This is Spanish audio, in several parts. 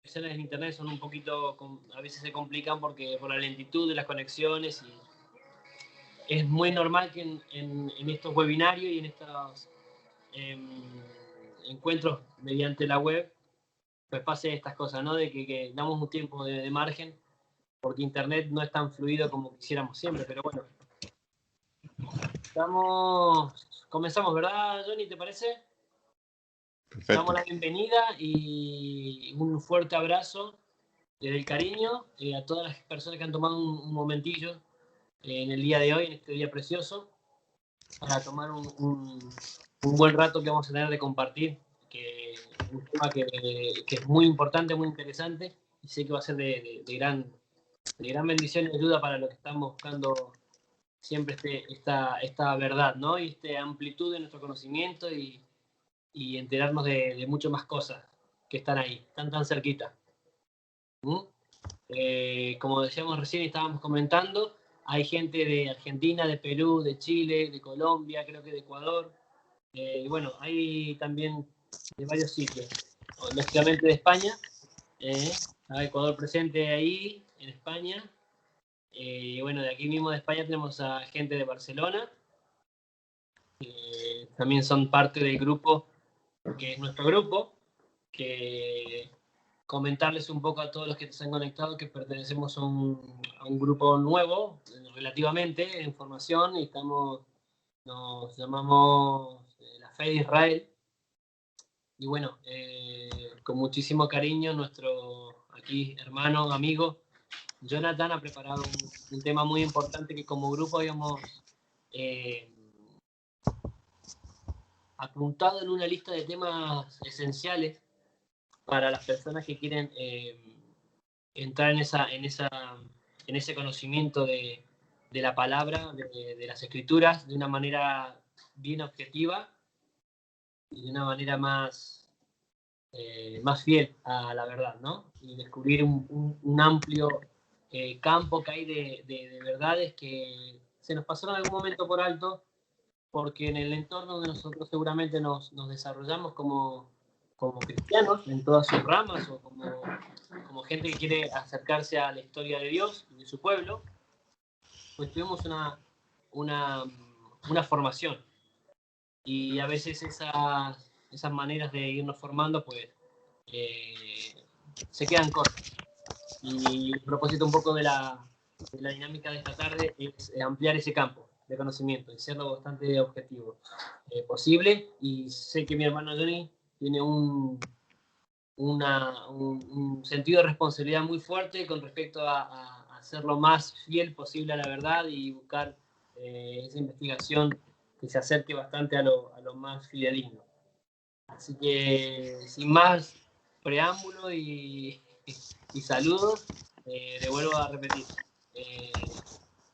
conexiones en internet son un poquito, a veces se complican porque por la lentitud de las conexiones, y es muy normal que en estos webinarios y en estos encuentros mediante la web pues pase estas cosas, ¿no? De que damos un tiempo de margen porque internet no es tan fluido como quisiéramos siempre, pero bueno. Comenzamos, ¿verdad, Johnny? ¿Te parece? Perfecto. Damos la bienvenida y un fuerte abrazo desde el cariño a todas las personas que han tomado un momentillo en el día de hoy, en este día precioso, para tomar un buen rato que vamos a tener de compartir, que un tema que es muy importante, muy interesante, y sé que va a ser de gran bendición y ayuda para los que estamos buscando siempre esta verdad, ¿no? Y esta amplitud de nuestro conocimiento y enterarnos de mucho más cosas que están ahí, tan cerquita. Como decíamos recién y estábamos comentando, hay gente de Argentina, de Perú, de Chile, de Colombia, creo que de Ecuador. Bueno, hay también de varios sitios, lógicamente de España. Está Ecuador presente ahí, en España. Bueno, de aquí mismo de España tenemos a gente de Barcelona. También son parte del grupo, que es nuestro grupo, que comentarles un poco a todos los que se han conectado que pertenecemos a un grupo nuevo, relativamente, en formación, y nos llamamos la Fe de Israel. Y bueno, con muchísimo cariño, nuestro aquí hermano, amigo, Jonathan ha preparado un tema muy importante que como grupo habíamos apuntado en una lista de temas esenciales para las personas que quieren entrar en ese conocimiento de la palabra, de las escrituras, de una manera bien objetiva y de una manera más fiel a la verdad, ¿no? Y descubrir un amplio campo que hay de verdades que se nos pasaron en algún momento por alto, porque en el entorno donde nosotros seguramente nos desarrollamos como cristianos, en todas sus ramas, o como gente que quiere acercarse a la historia de Dios y de su pueblo, pues tuvimos una formación. Y a veces esas maneras de irnos formando, pues, se quedan cortas. Y el propósito un poco de la dinámica de esta tarde es ampliar ese campo de conocimiento y ser lo bastante objetivo posible. Y sé que mi hermano Johnny tiene un sentido de responsabilidad muy fuerte con respecto a ser lo más fiel posible a la verdad y buscar esa investigación que se acerque bastante a lo más fidedigno. Así que, sin más preámbulo y saludos, le vuelvo a repetir.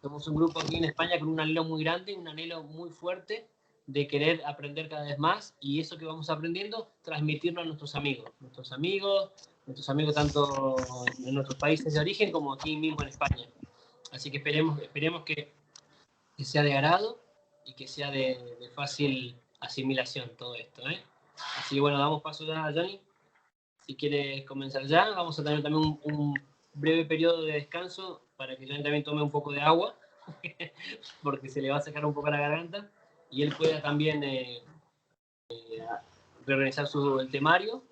Somos un grupo aquí en España con un anhelo muy grande, un anhelo muy fuerte de querer aprender cada vez más, y eso que vamos aprendiendo, transmitirlo a nuestros amigos tanto en nuestros países de origen como aquí mismo en España. Así que esperemos que sea de agrado y que sea de fácil asimilación todo esto, ¿eh? Así que bueno, damos paso ya a Johnny. Si quieres comenzar ya, vamos a tener también un breve periodo de descanso para que Johnny también tome un poco de agua, porque se le va a sacar un poco la garganta, y él pueda también reorganizar el temario.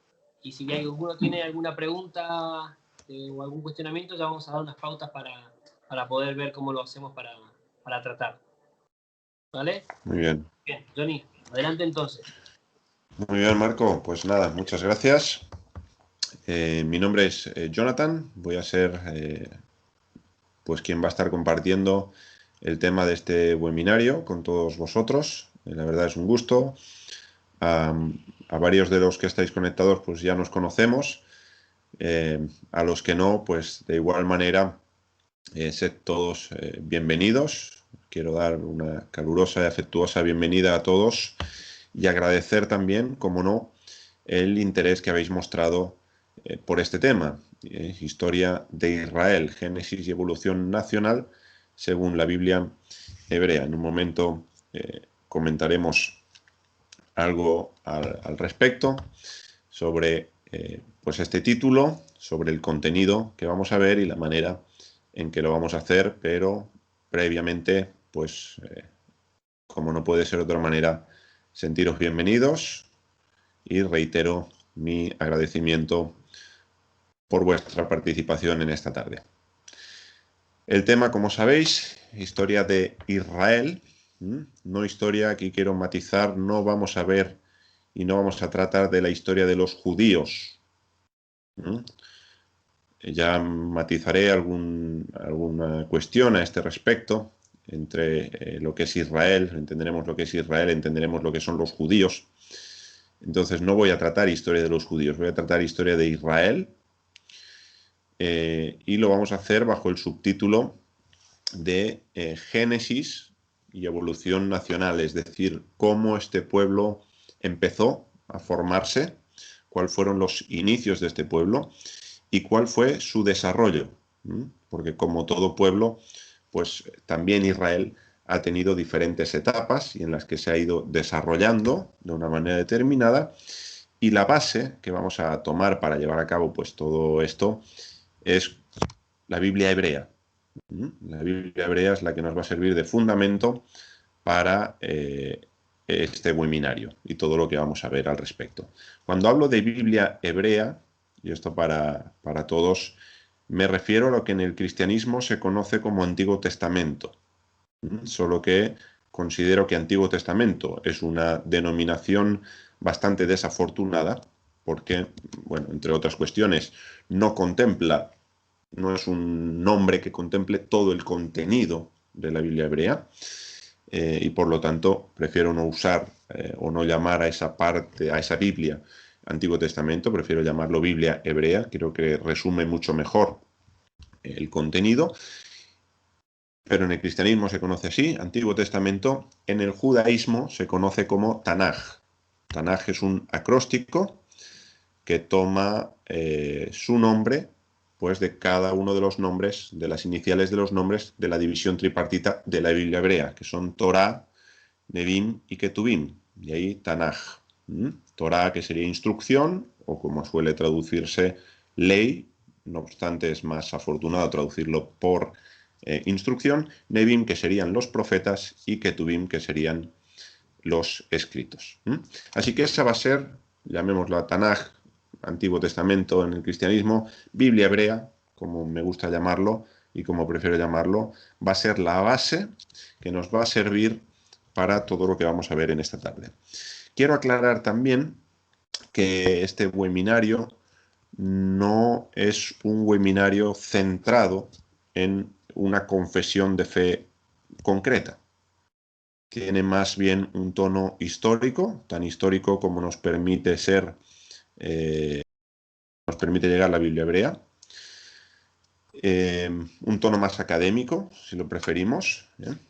Y si alguno tiene alguna pregunta o algún cuestionamiento, ya vamos a dar unas pautas para poder ver cómo lo hacemos para tratar. ¿Vale? Muy bien. Bien, Johnny, adelante entonces. Muy bien, Marco. Pues nada, muchas gracias. Mi nombre es Jonathan. Voy a ser pues quien va a estar compartiendo el tema de este webinario con todos vosotros. La verdad es un gusto. A varios de los que estáis conectados pues ya nos conocemos. A los que no, pues de igual manera, sed todos bienvenidos. Quiero dar una calurosa y afectuosa bienvenida a todos y agradecer también, como no, el interés que habéis mostrado por este tema. Historia de Israel, Génesis y evolución nacional según la Biblia hebrea. En un momento comentaremos algo al respecto sobre pues este título, sobre el contenido que vamos a ver y la manera en que lo vamos a hacer, pero previamente, pues, como no puede ser de otra manera, sentiros bienvenidos y reitero mi agradecimiento por vuestra participación en esta tarde. El tema, como sabéis, historia de Israel, no historia, aquí quiero matizar, no vamos a ver y no vamos a tratar de la historia de los judíos. Ya matizaré alguna cuestión a este respecto, entre lo que es Israel, entenderemos lo que es Israel, entenderemos lo que son los judíos. Entonces no voy a tratar historia de los judíos, voy a tratar historia de Israel, y lo vamos a hacer bajo el subtítulo de Génesis y evolución nacional, es decir, cómo este pueblo empezó a formarse, cuáles fueron los inicios de este pueblo y cuál fue su desarrollo, porque como todo pueblo, pues también Israel ha tenido diferentes etapas y en las que se ha ido desarrollando de una manera determinada, y la base que vamos a tomar para llevar a cabo pues todo esto es la Biblia hebrea. La Biblia hebrea es la que nos va a servir de fundamento para este webinario y todo lo que vamos a ver al respecto. Cuando hablo de Biblia hebrea, y esto para todos, me refiero a lo que en el cristianismo se conoce como Antiguo Testamento. Solo que considero que Antiguo Testamento es una denominación bastante desafortunada porque, bueno, entre otras cuestiones, no es un nombre que contemple todo el contenido de la Biblia hebrea, y por lo tanto prefiero no usar o no llamar a esa parte, a esa Biblia, Antiguo Testamento, prefiero llamarlo Biblia hebrea, creo que resume mucho mejor el contenido. Pero en el cristianismo se conoce así, Antiguo Testamento. En el judaísmo se conoce como Tanaj. Tanaj es un acróstico que toma su nombre pues de cada uno de los nombres, de las iniciales de los nombres de la división tripartita de la Biblia hebrea, que son Torah, Nevim y Ketuvim. Y ahí Tanaj. Torah, que sería instrucción, o como suele traducirse, ley. No obstante, es más afortunado traducirlo por instrucción. Nevim, que serían los profetas, y Ketuvim, que serían los escritos. Así que esa va a ser, llamémosla Tanaj, Antiguo Testamento en el cristianismo, Biblia hebrea, como me gusta llamarlo y como prefiero llamarlo, va a ser la base que nos va a servir para todo lo que vamos a ver en esta tarde. Quiero aclarar también que este webinario no es un webinario centrado en una confesión de fe concreta. Tiene más bien un tono histórico, tan histórico como nos permite ser, nos permite llegar la Biblia hebrea. Un tono más académico, si lo preferimos.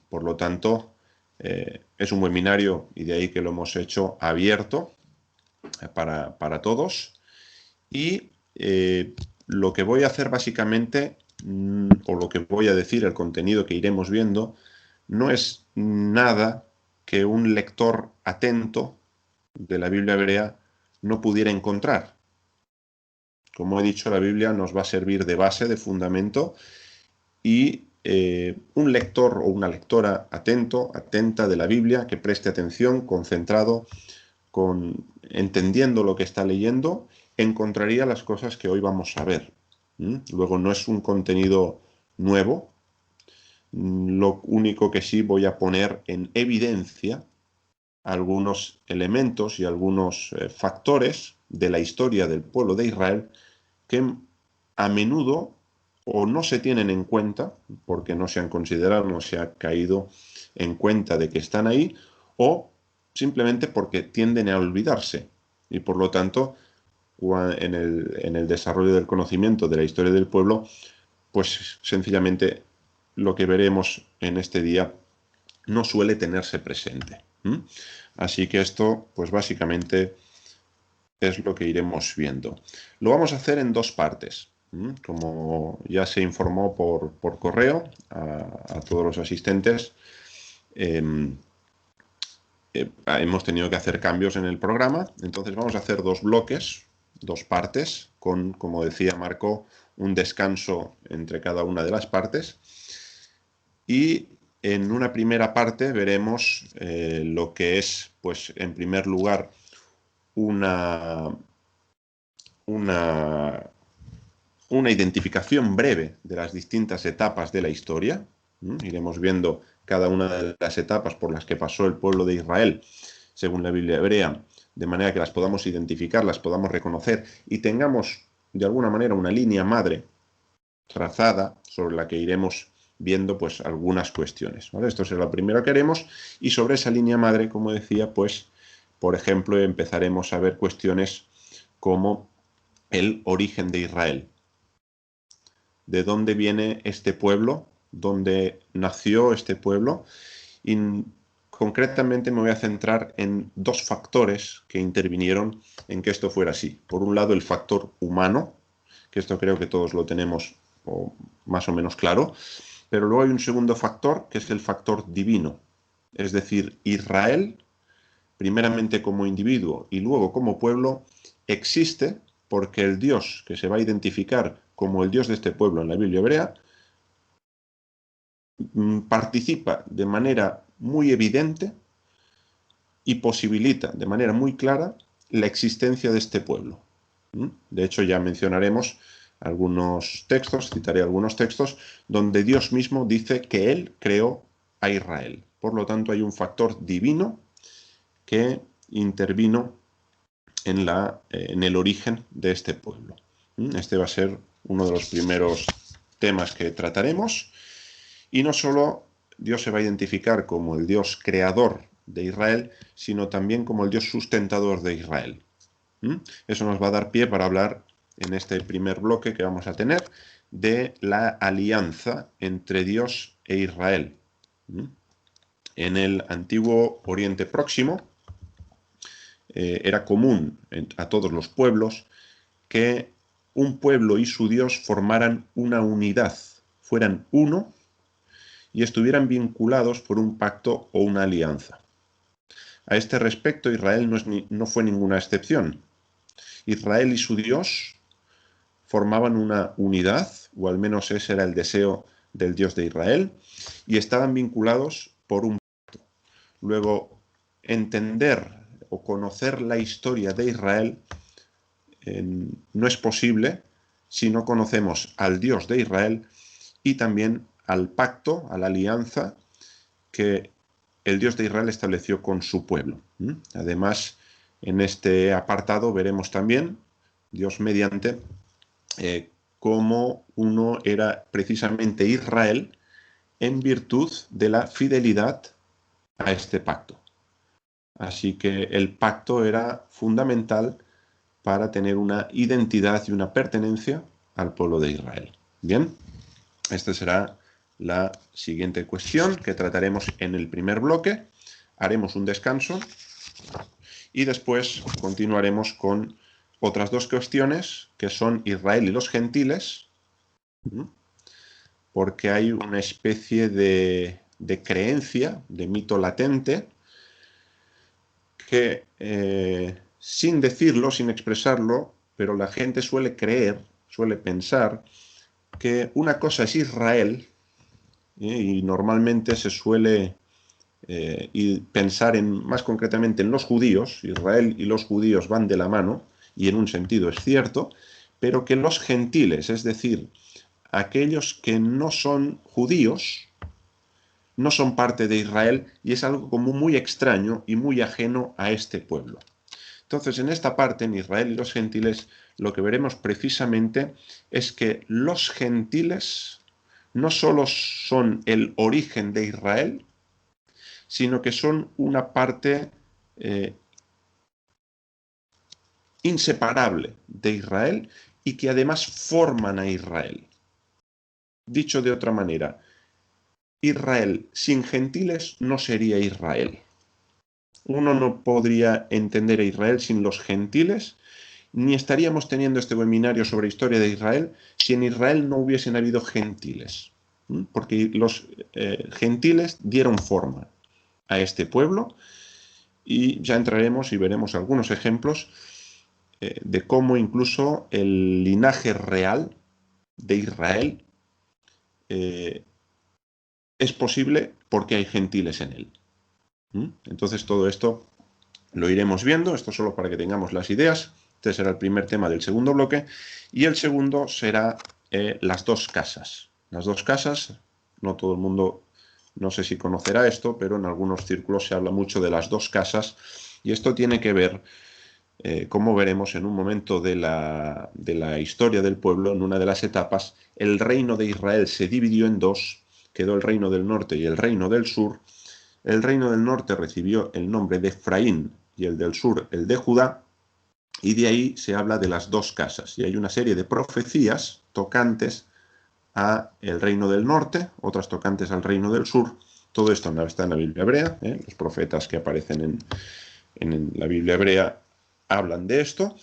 Por lo tanto, es un webinario, y de ahí que lo hemos hecho abierto para todos. Y lo que voy a hacer básicamente, o lo que voy a decir, el contenido que iremos viendo, no es nada que un lector atento de la Biblia hebrea no pudiera encontrar. Como he dicho, la Biblia nos va a servir de base, de fundamento, y un lector o una lectora atenta de la Biblia, que preste atención, concentrado, entendiendo lo que está leyendo, encontraría las cosas que hoy vamos a ver. Luego, no es un contenido nuevo. Lo único que sí voy a poner en evidencia algunos elementos y algunos factores de la historia del pueblo de Israel que a menudo o no se tienen en cuenta porque no se han considerado, no se ha caído en cuenta de que están ahí, o simplemente porque tienden a olvidarse. Y por lo tanto, en el desarrollo del conocimiento de la historia del pueblo, pues sencillamente lo que veremos en este día no suele tenerse presente. Así que esto, pues básicamente es lo que iremos viendo. Lo vamos a hacer en dos partes. Como ya se informó por correo a todos los asistentes, hemos tenido que hacer cambios en el programa. Entonces vamos a hacer dos bloques. dos partes, con, como decía Marco, un descanso entre cada una de las partes. Y en una primera parte veremos lo que es, pues, en primer lugar, una identificación breve de las distintas etapas de la historia. Iremos viendo cada una de las etapas por las que pasó el pueblo de Israel, según la Biblia hebrea, de manera que las podamos identificar, las podamos reconocer y tengamos, de alguna manera, una línea madre trazada sobre la que iremos viendo, pues, algunas cuestiones, ¿vale? Esto será lo primero que haremos, y sobre esa línea madre, como decía, pues, por ejemplo, empezaremos a ver cuestiones como el origen de Israel. ¿De dónde viene este pueblo? ¿Dónde nació este pueblo? Y concretamente me voy a centrar en dos factores que intervinieron en que esto fuera así. Por un lado, el factor humano, que esto creo que todos lo tenemos más o menos claro, pero luego hay un segundo factor, que es el factor divino. Es decir, Israel, primeramente como individuo y luego como pueblo, existe porque el Dios que se va a identificar como el Dios de este pueblo en la Biblia hebrea participa de manera muy evidente y posibilita de manera muy clara la existencia de este pueblo. De hecho, ya mencionaremos algunos textos, citaré algunos textos, donde Dios mismo dice que Él creó a Israel. Por lo tanto, hay un factor divino que intervino en el origen de este pueblo. Este va a ser uno de los primeros temas que trataremos. Y no solo Dios se va a identificar como el Dios creador de Israel, sino también como el Dios sustentador de Israel. Eso nos va a dar pie para hablar en este primer bloque que vamos a tener de la alianza entre Dios e Israel. En el antiguo Oriente Próximo era común a todos los pueblos que un pueblo y su Dios formaran una unidad, fueran uno y estuvieran vinculados por un pacto o una alianza. A este respecto, Israel no fue ninguna excepción. Israel y su Dios formaban una unidad, o al menos ese era el deseo del Dios de Israel, y estaban vinculados por un pacto. Luego, entender o conocer la historia de Israel no es posible si no conocemos al Dios de Israel y también al pacto, a la alianza que el Dios de Israel estableció con su pueblo. Además, en este apartado veremos también, Dios mediante, cómo uno era precisamente Israel en virtud de la fidelidad a este pacto. Así que el pacto era fundamental para tener una identidad y una pertenencia al pueblo de Israel. Bien, esta será la siguiente cuestión que trataremos en el primer bloque. Haremos un descanso y después continuaremos con otras dos cuestiones que son Israel y los gentiles, porque hay una especie de creencia, de mito latente, que sin decirlo, sin expresarlo, pero la gente suele creer, suele pensar que una cosa es Israel, y normalmente se suele y pensar más concretamente en los judíos. Israel y los judíos van de la mano, y en un sentido es cierto, pero que los gentiles, es decir, aquellos que no son judíos, no son parte de Israel, y es algo como muy extraño y muy ajeno a este pueblo. Entonces, en esta parte, en Israel y los gentiles, lo que veremos precisamente es que los gentiles no solo son el origen de Israel, sino que son una parte inseparable de Israel y que además forman a Israel. Dicho de otra manera, Israel sin gentiles no sería Israel. Uno no podría entender a Israel sin los gentiles, ni estaríamos teniendo este webinario sobre historia de Israel si en Israel no hubiesen habido gentiles. Porque los gentiles dieron forma a este pueblo, y ya entraremos y veremos algunos ejemplos de cómo incluso el linaje real de Israel es posible porque hay gentiles en él. Entonces todo esto lo iremos viendo, esto solo para que tengamos las ideas. Este será el primer tema del segundo bloque. Y el segundo será las dos casas. Las dos casas, no todo el mundo, no sé si conocerá esto, pero en algunos círculos se habla mucho de las dos casas. Y esto tiene que ver, como veremos en un momento de la historia del pueblo, en una de las etapas, el reino de Israel se dividió en dos, quedó el reino del norte y el reino del sur. El reino del norte recibió el nombre de Efraín y el del sur el de Judá, y de ahí se habla de las dos casas. Y hay una serie de profecías tocantes a el reino del norte, otras tocantes al reino del sur. Todo esto está en la Biblia hebrea, los profetas que aparecen en la Biblia hebrea hablan de esto,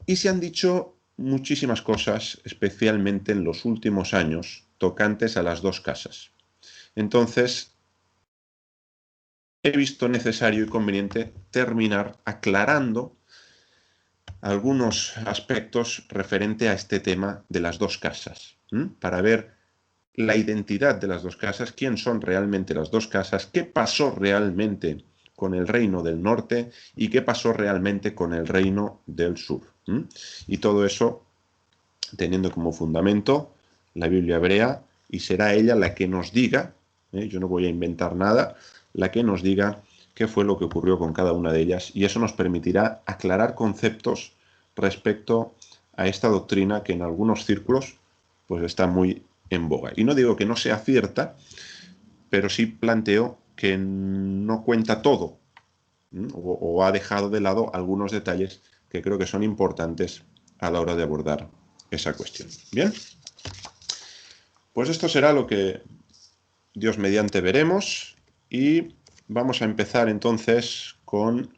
y se han dicho muchísimas cosas, especialmente en los últimos años, tocantes a las dos casas. Entonces, he visto necesario y conveniente terminar aclarando algunos aspectos referente a este tema de las dos casas, para ver la identidad de las dos casas, quién son realmente las dos casas, qué pasó realmente con el reino del norte y qué pasó realmente con el reino del sur. Y todo eso teniendo como fundamento la Biblia hebrea, y será ella la que nos diga, yo no voy a inventar nada, la que nos diga qué fue lo que ocurrió con cada una de ellas, y eso nos permitirá aclarar conceptos respecto a esta doctrina que en algunos círculos pues está muy en boga. Y no digo que no sea cierta, pero sí planteo que no cuenta todo, o ha dejado de lado algunos detalles que creo que son importantes a la hora de abordar esa cuestión. Bien, pues esto será lo que Dios mediante veremos, y vamos a empezar entonces con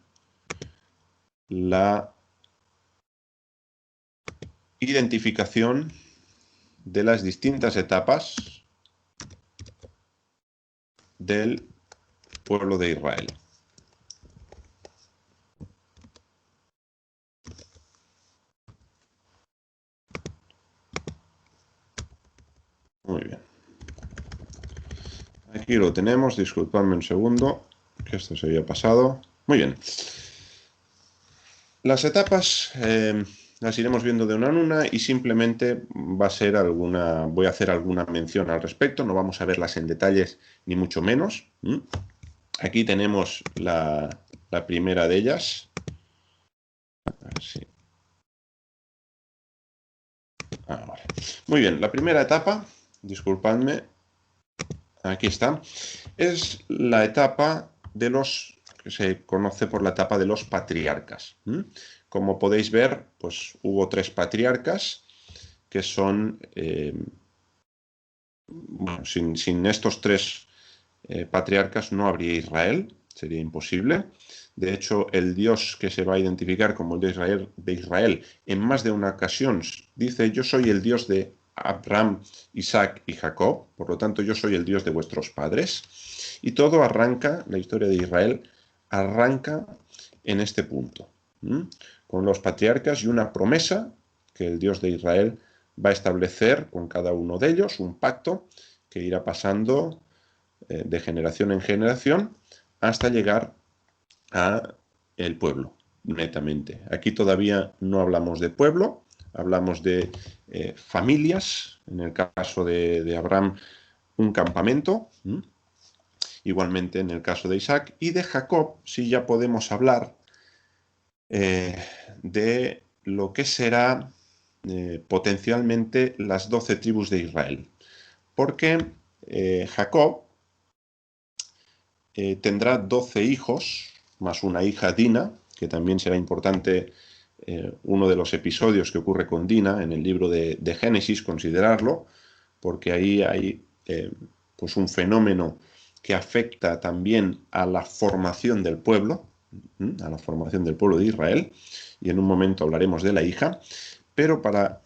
la identificación de las distintas etapas del pueblo de Israel. Muy bien. Aquí lo tenemos, disculpadme un segundo, que esto se había pasado. Muy bien. Las etapas las iremos viendo de una en una, y simplemente voy a hacer alguna mención al respecto, no vamos a verlas en detalles ni mucho menos. Aquí tenemos la primera de ellas. Sí. Vale. Muy bien, la primera etapa, disculpadme, aquí está, es la etapa de los que se conoce por la etapa de los patriarcas. Como podéis ver, pues hubo 3 patriarcas que son, bueno, sin estos 3 patriarcas no habría Israel, sería imposible. De hecho, el Dios que se va a identificar como el de Israel en más de una ocasión dice: yo soy el Dios de Abraham, Isaac y Jacob, por lo tanto yo soy el Dios de vuestros padres. Y todo arranca, la historia de Israel arranca en este punto, con los patriarcas y una promesa que el Dios de Israel va a establecer con cada uno de ellos, un pacto que irá pasando de generación en generación hasta llegar a el pueblo, netamente. Aquí todavía no hablamos de pueblo, hablamos de familias, en el caso de Abraham, un campamento, igualmente en el caso de Isaac, y de Jacob sí ya podemos hablar de lo que será potencialmente las 12 tribus de Israel, porque Jacob tendrá 12 hijos, más una hija, Dina, que también será importante uno de los episodios que ocurre con Dina en el libro de Génesis, considerarlo, porque ahí hay pues un fenómeno que afecta también a la formación del pueblo, a la formación del pueblo de Israel, y en un momento hablaremos de la hija, pero para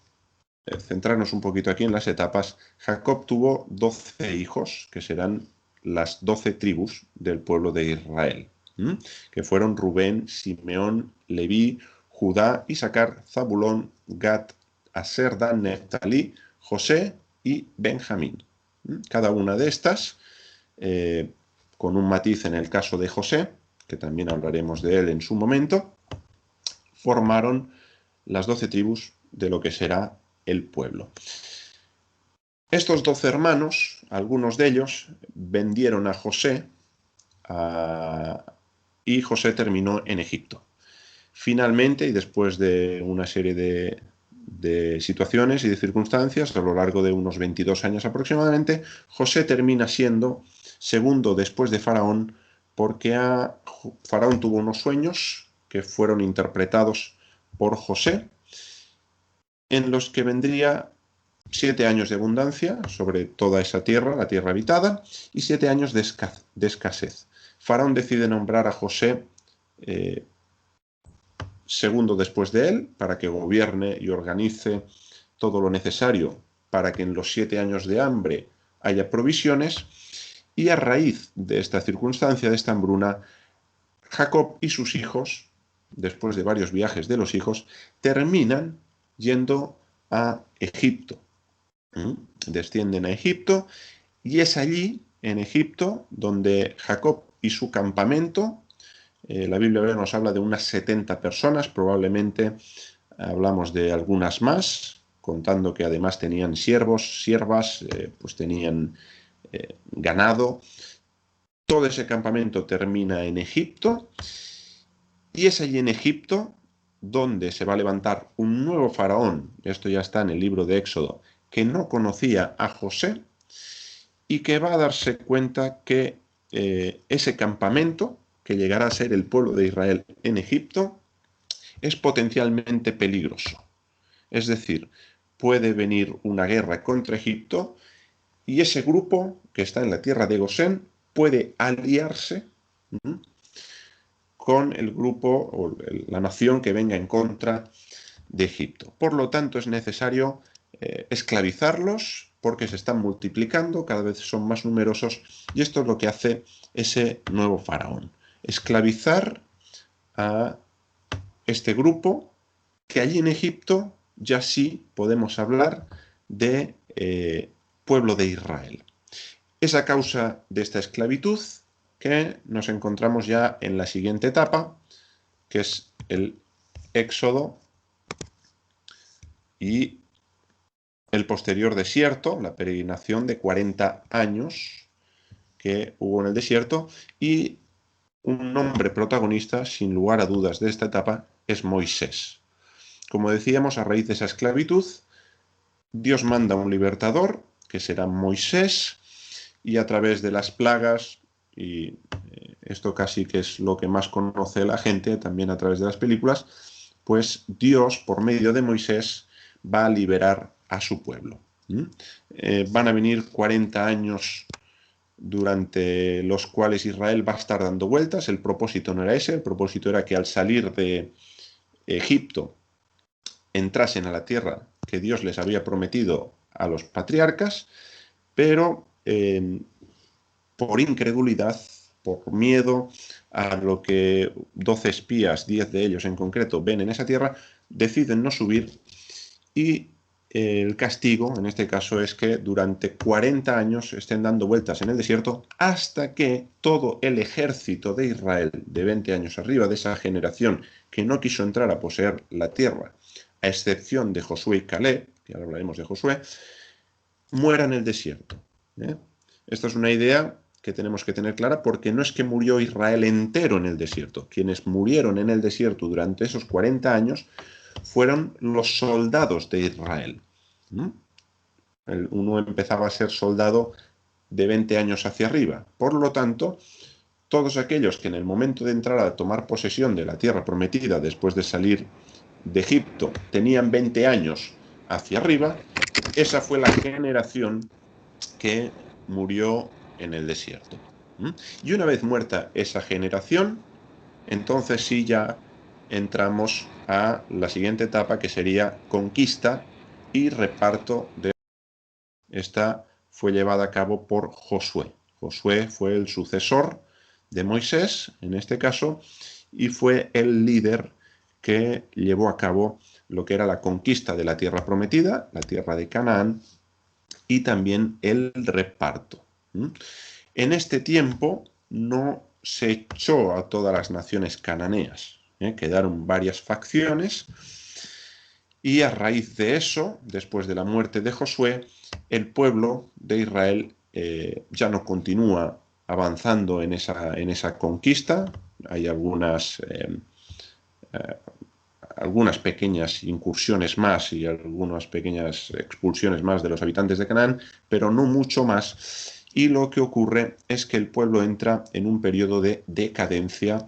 centrarnos un poquito aquí en las etapas, Jacob tuvo 12 hijos, que serán las 12 tribus del pueblo de Israel, que fueron Rubén, Simeón, Leví, Judá, Isaacar, Zabulón, Gad, Aser, Dan, Neftalí, José y Benjamín. Cada una de estas, con un matiz en el caso de José, que también hablaremos de él en su momento, formaron las 12 tribus de lo que será el pueblo. Estos 12 hermanos, algunos de ellos, vendieron a José y José terminó en Egipto. Finalmente, y después de una serie de situaciones y de circunstancias, a lo largo de unos 22 años aproximadamente, José termina siendo segundo después de Faraón, porque Faraón tuvo unos sueños que fueron interpretados por José, en los que vendría 7 años de abundancia sobre toda esa tierra, la tierra habitada, y 7 años de escasez. Faraón decide nombrar a José segundo después de él, para que gobierne y organice todo lo necesario para que en los 7 años de hambre haya provisiones, y a raíz de esta circunstancia, de esta hambruna, Jacob y sus hijos, después de varios viajes de los hijos, terminan yendo a Egipto. Descienden a Egipto, y es allí, en Egipto, donde Jacob y su campamento, la Biblia nos habla de unas 70 personas, probablemente hablamos de algunas más, contando que además tenían siervos, siervas, pues tenían ganado. Todo ese campamento termina en Egipto, y es allí en Egipto donde se va a levantar un nuevo faraón, esto ya está en el libro de Éxodo, que no conocía a José y que va a darse cuenta que ese campamento, que llegará a ser el pueblo de Israel en Egipto, es potencialmente peligroso. Es decir, puede venir una guerra contra Egipto y ese grupo que está en la tierra de Gosén puede aliarse con el grupo o la nación que venga en contra de Egipto. Por lo tanto, es necesario esclavizarlos porque se están multiplicando, cada vez son más numerosos, y esto es lo que hace ese nuevo faraón. Esclavizar a este grupo, que allí en Egipto ya sí podemos hablar de pueblo de Israel. Es a causa de esta esclavitud que nos encontramos ya en la siguiente etapa, que es el Éxodo y el posterior desierto, la peregrinación de 40 años que hubo en el desierto, y un nombre protagonista, sin lugar a dudas, de esta etapa es Moisés. Como decíamos, a raíz de esa esclavitud, Dios manda un libertador, que será Moisés, y a través de las plagas, y esto casi que es lo que más conoce la gente, también a través de las películas, pues Dios, por medio de Moisés, va a liberar a su pueblo. Van a venir 40 años durante los cuales Israel va a estar dando vueltas. El propósito no era ese, el propósito era que al salir de Egipto entrasen a la tierra que Dios les había prometido a los patriarcas, pero por incredulidad, por miedo a lo que 12 espías, 10 de ellos en concreto, ven en esa tierra, deciden no subir, y el castigo, en este caso, es que durante 40 años estén dando vueltas en el desierto hasta que todo el ejército de Israel, de 20 años arriba, de esa generación que no quiso entrar a poseer la tierra, a excepción de Josué y Caleb, que ahora hablaremos de Josué, muera en el desierto. Esta es una idea que tenemos que tener clara, porque no es que murió Israel entero en el desierto. Quienes murieron en el desierto durante esos 40 años fueron los soldados de Israel. Uno empezaba a ser soldado de 20 años hacia arriba. Por lo tanto, todos aquellos que en el momento de entrar a tomar posesión de la tierra prometida después de salir de Egipto tenían 20 años hacia arriba, esa fue la generación que murió en el desierto. Y una vez muerta esa generación, entonces sí ya entramos a la siguiente etapa, que sería conquista y reparto de... Esta fue llevada a cabo por Josué. Josué fue el sucesor de Moisés, en este caso, y fue el líder que llevó a cabo lo que era la conquista de la tierra prometida, la tierra de Canaán, y también el reparto. En este tiempo no se echó a todas las naciones cananeas, quedaron varias facciones, y a raíz de eso, después de la muerte de Josué, el pueblo de Israel ya no continúa avanzando en esa conquista. Hay algunas pequeñas incursiones más y algunas pequeñas expulsiones más de los habitantes de Canaán, pero no mucho más. Y lo que ocurre es que el pueblo entra en un periodo de decadencia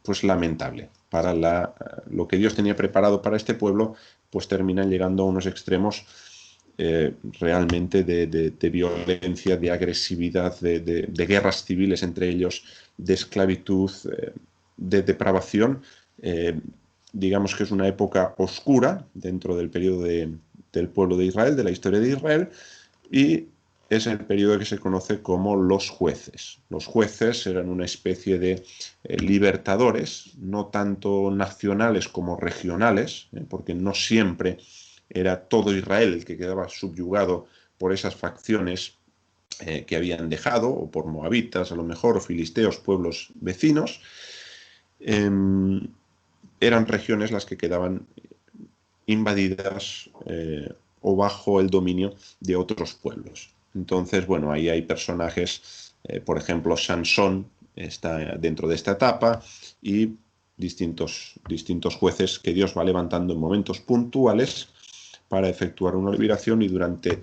pues lamentable. Para lo que Dios tenía preparado para este pueblo, pues terminan llegando a unos extremos realmente de violencia, de agresividad, de guerras civiles entre ellos, de esclavitud, de depravación. Digamos que es una época oscura dentro del periodo del pueblo de Israel, de la historia de Israel, y es el periodo que se conoce como los jueces. Los jueces eran una especie de libertadores, no tanto nacionales como regionales, porque no siempre era todo Israel el que quedaba subyugado por esas facciones que habían dejado, o por moabitas a lo mejor, o filisteos, pueblos vecinos. Eran regiones las que quedaban invadidas o bajo el dominio de otros pueblos. Entonces, bueno, ahí hay personajes, por ejemplo, Sansón está dentro de esta etapa, y distintos jueces que Dios va levantando en momentos puntuales para efectuar una liberación, y durante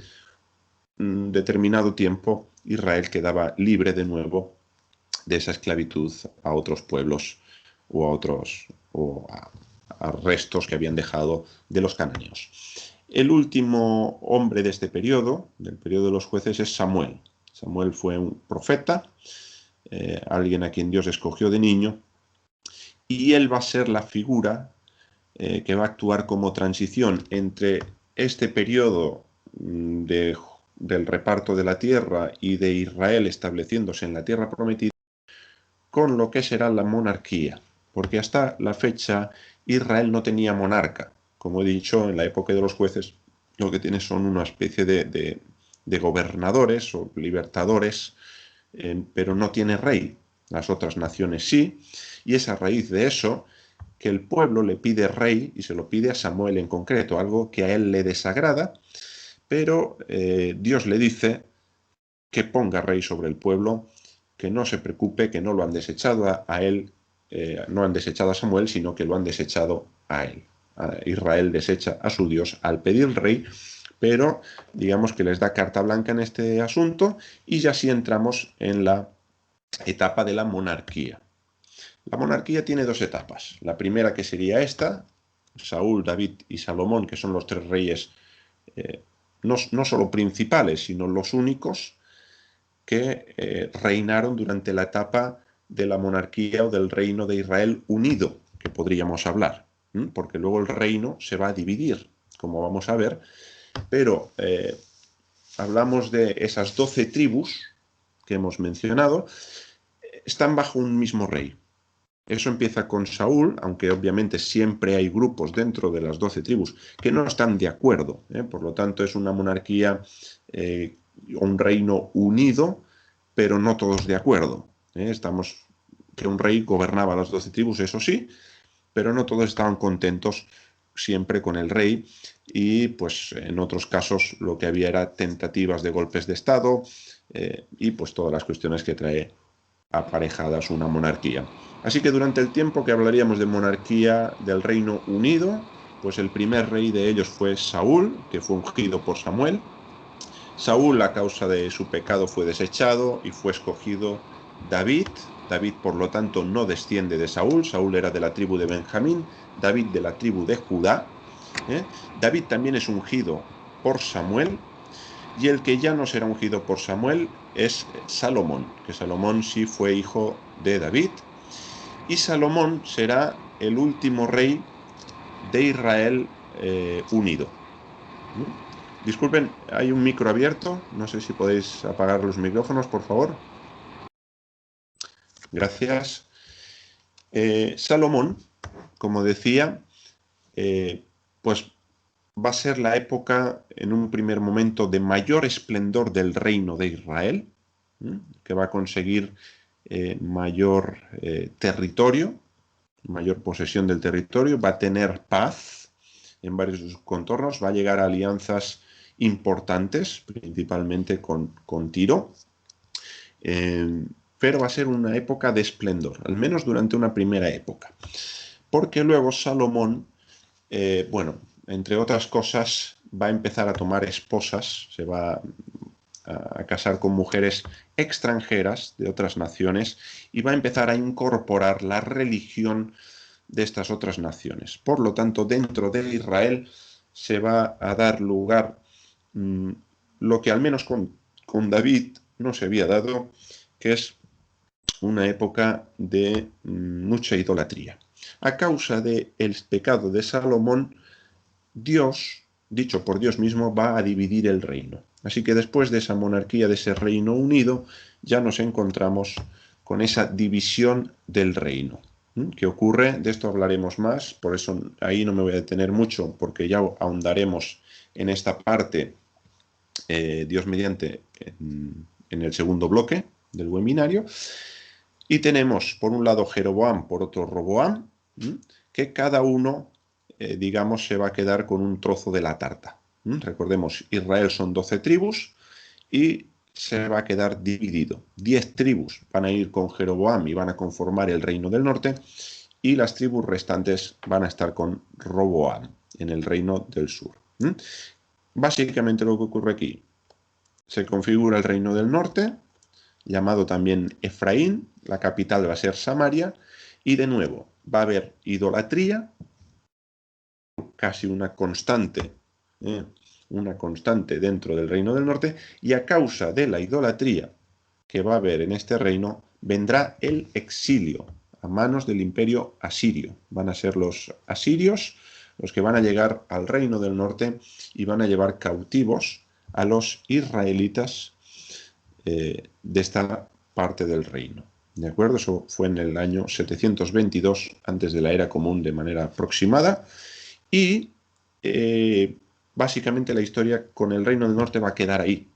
un determinado tiempo Israel quedaba libre de nuevo de esa esclavitud a otros pueblos o a restos que habían dejado de los cananeos. El último hombre de este periodo, del periodo de los jueces, es Samuel. Samuel fue un profeta, alguien a quien Dios escogió de niño, y él va a ser la figura que va a actuar como transición entre este periodo del reparto de la tierra y de Israel estableciéndose en la tierra prometida, con lo que será la monarquía, porque hasta la fecha Israel no tenía monarca. Como he dicho, en la época de los jueces lo que tiene son una especie de gobernadores o libertadores, pero no tiene rey. Las otras naciones sí, y es a raíz de eso que el pueblo le pide rey, y se lo pide a Samuel en concreto, algo que a él le desagrada, pero Dios le dice que ponga rey sobre el pueblo, que no se preocupe, que no lo han desechado a él, no han desechado a Samuel, sino que lo han desechado a él. Israel desecha a su Dios al pedir rey, pero digamos que les da carta blanca en este asunto, y ya sí entramos en la etapa de la monarquía. La monarquía tiene dos etapas. La primera, que sería esta, Saúl, David y Salomón, que son los tres reyes no solo principales, sino los únicos que reinaron durante la etapa de la monarquía o del reino de Israel unido, que podríamos hablar, porque luego el reino se va a dividir, como vamos a ver, pero hablamos de esas 12 tribus que hemos mencionado, están bajo un mismo rey. Eso empieza con Saúl, aunque obviamente siempre hay grupos dentro de las 12 tribus que no están de acuerdo, por lo tanto es una monarquía, un reino unido, pero no todos de acuerdo. Estamos que un rey gobernaba las 12 tribus, eso sí, pero no todos estaban contentos siempre con el rey, y pues en otros casos lo que había era tentativas de golpes de estado, y pues todas las cuestiones que trae aparejadas una monarquía. Así que durante el tiempo que hablaríamos de monarquía del Reino Unido, pues el primer rey de ellos fue Saúl, que fue ungido por Samuel. Saúl, a causa de su pecado, fue desechado y fue escogido David. David, por lo tanto, no desciende de Saúl. Saúl era de la tribu de Benjamín, David de la tribu de Judá. David también es ungido por Samuel, y el que ya no será ungido por Samuel es Salomón, que Salomón sí fue hijo de David, y Salomón será el último rey de Israel unido. Disculpen, hay un micro abierto, no sé si podéis apagar los micrófonos, por favor. Gracias. Salomón como decía, pues va a ser la época, en un primer momento, de mayor esplendor del reino de Israel, que va a conseguir mayor territorio, mayor posesión del territorio, va a tener paz en varios de sus contornos, va a llegar a alianzas importantes, principalmente con Tiro, pero va a ser una época de esplendor, al menos durante una primera época, porque luego Salomón, bueno, entre otras cosas, va a empezar a tomar esposas, se va a casar con mujeres extranjeras de otras naciones y va a empezar a incorporar la religión de estas otras naciones. Por lo tanto, dentro de Israel se va a dar lugar lo que al menos con David no se había dado, que es una época de mucha idolatría. A causa del pecado de Salomón, Dios, dicho por Dios mismo, va a dividir el reino. Así que después de esa monarquía, de ese reino unido, ya nos encontramos con esa división del reino. ¿Qué ocurre? De esto hablaremos más, por eso ahí no me voy a detener mucho, porque ya ahondaremos en esta parte, Dios mediante, en el segundo bloque del webinario. Y tenemos, por un lado, Jeroboam, por otro, Roboam, que cada uno, digamos, se va a quedar con un trozo de la tarta. Recordemos, Israel son 12 tribus y se va a quedar dividido. 10 tribus van a ir con Jeroboam y van a conformar el reino del norte, y las tribus restantes van a estar con Roboam en el reino del sur. Básicamente lo que ocurre aquí, se configura el reino del norte, llamado también Efraín, la capital va a ser Samaria, y de nuevo va a haber idolatría, casi una constante dentro del reino del norte, y a causa de la idolatría que va a haber en este reino, vendrá el exilio a manos del imperio asirio. Van a ser los asirios los que van a llegar al reino del norte y van a llevar cautivos a los israelitas de esta parte del reino. ¿De acuerdo? Eso fue en el año 722 antes de la era común, de manera aproximada. Y básicamente la historia con el reino del norte va a quedar ahí.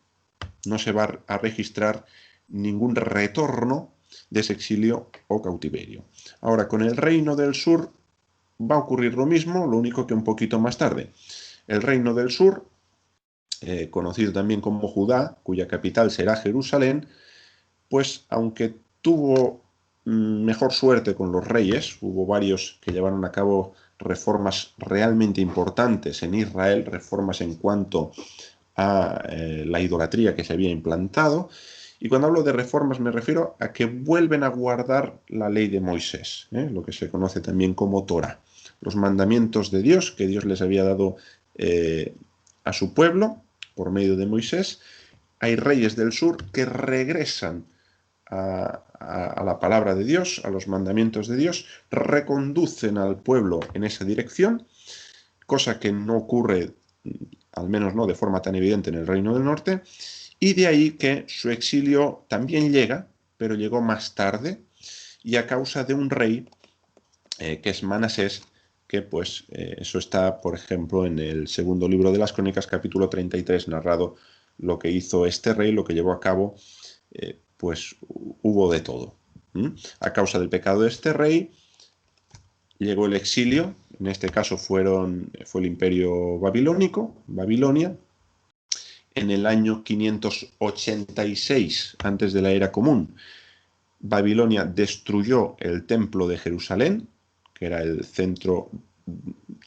No se va a registrar ningún retorno de ese exilio o cautiverio. Ahora, con el reino del sur va a ocurrir lo mismo, lo único que un poquito más tarde. El reino del sur, conocido también como Judá, cuya capital será Jerusalén, pues aunque tuvo mejor suerte con los reyes, hubo varios que llevaron a cabo reformas realmente importantes en Israel, reformas en cuanto a la idolatría que se había implantado. Y cuando hablo de reformas me refiero a que vuelven a guardar la ley de Moisés, lo que se conoce también como Torá, los mandamientos de Dios que Dios les había dado a su pueblo por medio de Moisés. Hay reyes del sur que regresan a la palabra de Dios, a los mandamientos de Dios, reconducen al pueblo en esa dirección, cosa que no ocurre, al menos no de forma tan evidente, en el reino del norte, y de ahí que su exilio también llega, pero llegó más tarde, y a causa de un rey que es Manasés, que pues eso está, por ejemplo, en el segundo libro de las Crónicas, capítulo 33, narrado lo que hizo este rey, lo que llevó a cabo, pues hubo de todo. A causa del pecado de este rey, llegó el exilio, en este caso fue el imperio babilónico, Babilonia, en el año 586 antes de la era común. Babilonia destruyó el templo de Jerusalén, que era el centro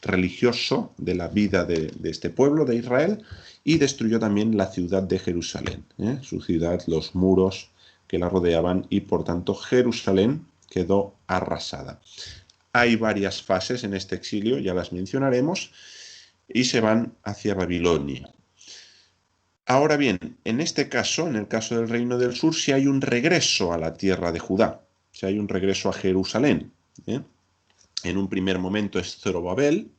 religioso de la vida de este pueblo de Israel, y destruyó también la ciudad de Jerusalén, su ciudad, los muros que la rodeaban, y por tanto Jerusalén quedó arrasada. Hay varias fases en este exilio, ya las mencionaremos, y se van hacia Babilonia. Ahora bien, en este caso, en el caso del reino del sur, sí hay un regreso a la tierra de Judá, sí hay un regreso a Jerusalén. En un primer momento es Zorobabel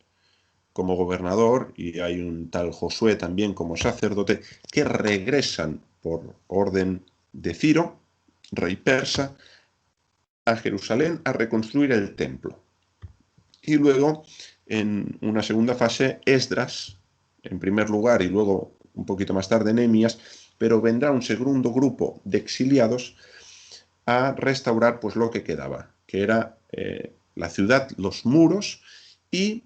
como gobernador, y hay un tal Josué también como sacerdote, que regresan por orden de Ciro, rey persa, a Jerusalén a reconstruir el templo. Y luego, en una segunda fase, Esdras, en primer lugar, y luego un poquito más tarde Nehemías, pero vendrá un segundo grupo de exiliados a restaurar pues lo que quedaba, que era la ciudad, los muros, y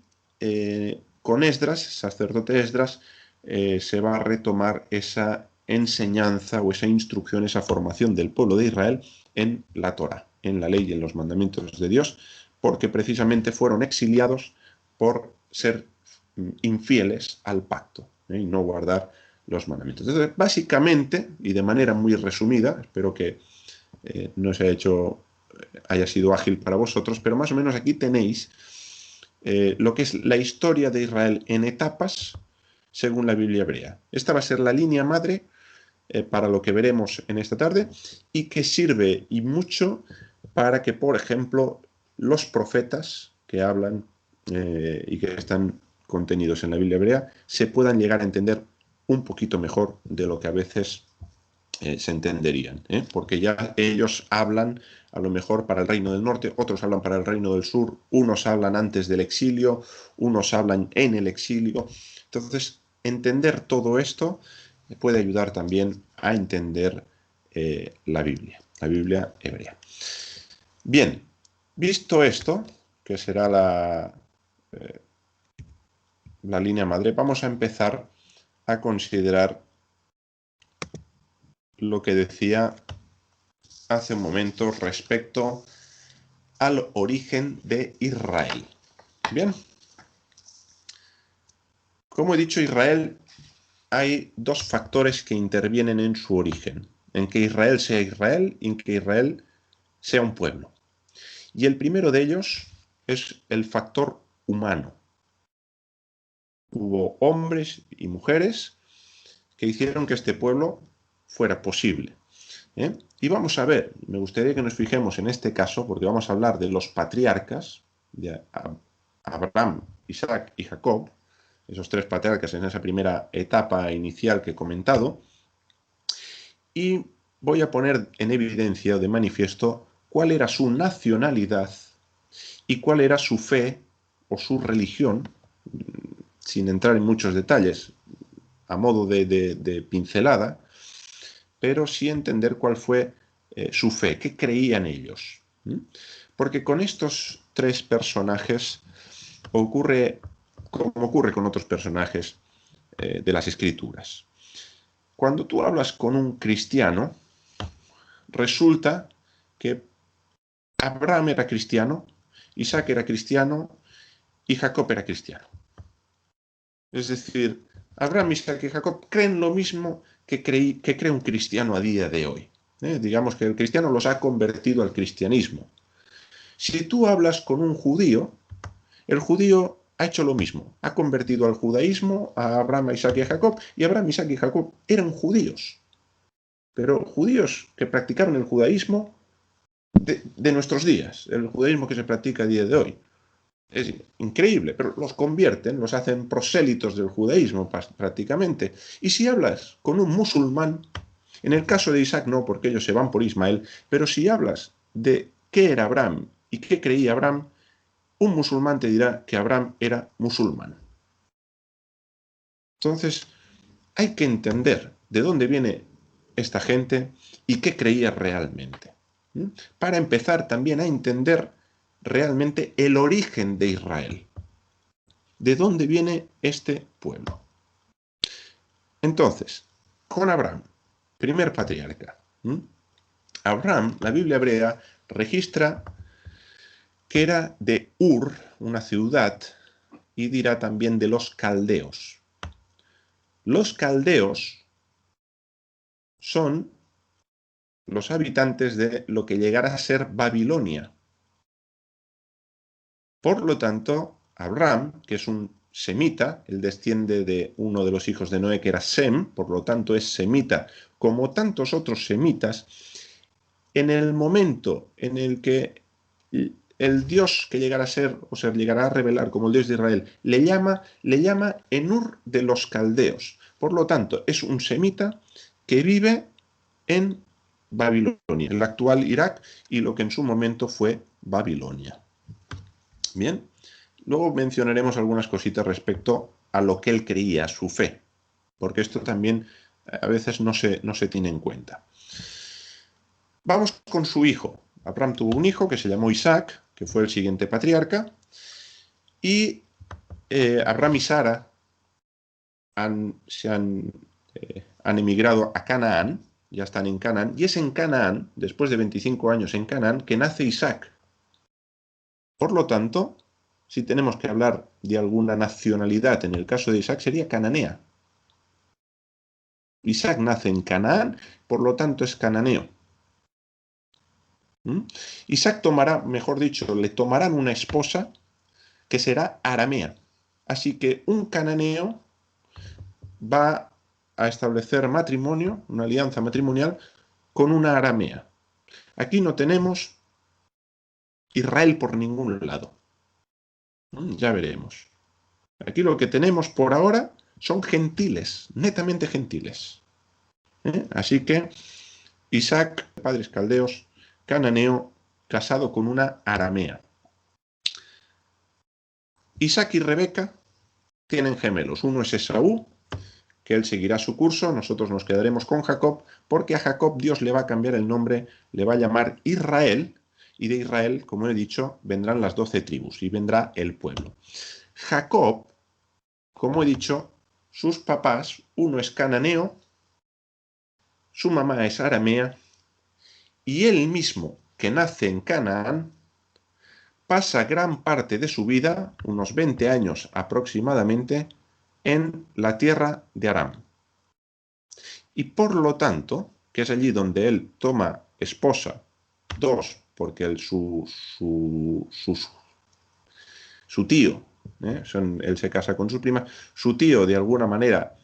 con Esdras, sacerdote Esdras, se va a retomar esa enseñanza o esa instrucción, esa formación del pueblo de Israel en la Torá, en la ley y en los mandamientos de Dios, porque precisamente fueron exiliados por ser infieles al pacto y no guardar los mandamientos. Entonces, básicamente, y de manera muy resumida, espero que no se haya sido ágil para vosotros, pero más o menos aquí tenéis lo que es la historia de Israel en etapas según la Biblia hebrea. Esta va a ser la línea madre para lo que veremos en esta tarde y que sirve y mucho para que, por ejemplo, los profetas que hablan y que están contenidos en la Biblia hebrea se puedan llegar a entender un poquito mejor de lo que a veces se entenderían, porque ya ellos hablan a lo mejor para el reino del norte, otros hablan para el reino del sur, unos hablan antes del exilio, unos hablan en el exilio. Entonces, entender todo esto puede ayudar también a entender la Biblia hebrea. Bien, visto esto, que será la línea madre, vamos a empezar a considerar lo que decía hace un momento respecto al origen de Israel. Bien, como he dicho, Israel, hay dos factores que intervienen en su origen, en que Israel sea Israel y en que Israel sea un pueblo. Y el primero de ellos es el factor humano. Hubo hombres y mujeres que hicieron que este pueblo fuera posible. Y vamos a ver, me gustaría que nos fijemos en este caso, porque vamos a hablar de los patriarcas, de Abraham, Isaac y Jacob, esos tres patriarcas en esa primera etapa inicial que he comentado, y voy a poner en evidencia o de manifiesto cuál era su nacionalidad y cuál era su fe o su religión, sin entrar en muchos detalles, a modo de pincelada, pero sí entender cuál fue su fe, qué creían ellos. Porque con estos tres personajes ocurre como ocurre con otros personajes de las Escrituras. Cuando tú hablas con un cristiano, resulta que Abraham era cristiano, Isaac era cristiano y Jacob era cristiano. Es decir, Abraham, Isaac y Jacob creen lo mismo que cree un cristiano a día de hoy. Digamos que el cristiano los ha convertido al cristianismo. Si tú hablas con un judío, el judío ha hecho lo mismo. Ha convertido al judaísmo a Abraham, Isaac y Jacob, y Abraham, Isaac y Jacob eran judíos. Pero judíos que practicaron el judaísmo de nuestros días, el judaísmo que se practica a día de hoy. Es increíble, pero los convierten, los hacen prosélitos del judaísmo prácticamente. Y si hablas con un musulmán, en el caso de Isaac no, porque ellos se van por Ismael, pero si hablas de qué era Abraham y qué creía Abraham, un musulmán te dirá que Abraham era musulmán. Entonces, hay que entender de dónde viene esta gente y qué creía realmente. Para empezar también a entender realmente el origen de Israel. ¿De dónde viene este pueblo? Entonces, con Abraham, primer patriarca. Abraham, la Biblia hebrea, registra que era de Ur, una ciudad, y dirá también de los caldeos. Los caldeos son los habitantes de lo que llegará a ser Babilonia. Por lo tanto, Abraham, que es un semita, él desciende de uno de los hijos de Noé, que era Sem, por lo tanto es semita, como tantos otros semitas, en el momento en el que el Dios que llegará a ser o se llegará a revelar como el Dios de Israel le llama Enur de los caldeos. Por lo tanto, es un semita que vive en Babilonia, el actual Irak y lo que en su momento fue Babilonia. Bien, luego mencionaremos algunas cositas respecto a lo que él creía, su fe, porque esto también a veces no se tiene en cuenta. Vamos con su hijo. Abraham tuvo un hijo que se llamó Isaac, que fue el siguiente patriarca, y Abraham y Sara han emigrado a Canaán, ya están en Canaán, y es en Canaán, después de 25 años en Canaán, que nace Isaac. Por lo tanto, si tenemos que hablar de alguna nacionalidad, en el caso de Isaac sería cananea. Isaac nace en Canaán, por lo tanto es cananeo. Isaac tomará, mejor dicho, le tomarán una esposa que será aramea. Así que un cananeo va a establecer matrimonio, una alianza matrimonial, con una aramea. Aquí no tenemos Israel por ningún lado. Ya veremos. Aquí lo que tenemos por ahora son gentiles, netamente gentiles. Así que Isaac, padres caldeos, cananeo, casado con una aramea. Isaac y Rebeca tienen gemelos. Uno es Esaú, que él seguirá su curso, nosotros nos quedaremos con Jacob, porque a Jacob Dios le va a cambiar el nombre, le va a llamar Israel, y de Israel, como he dicho, vendrán las 12 tribus y vendrá el pueblo. Jacob, como he dicho, sus papás, uno es cananeo, su mamá es aramea, y él mismo, que nace en Canaán, pasa gran parte de su vida, unos 20 años aproximadamente, en la tierra de Aram. Y por lo tanto, que es allí donde él toma esposa, porque su tío, él se casa con su prima, su tío de alguna manera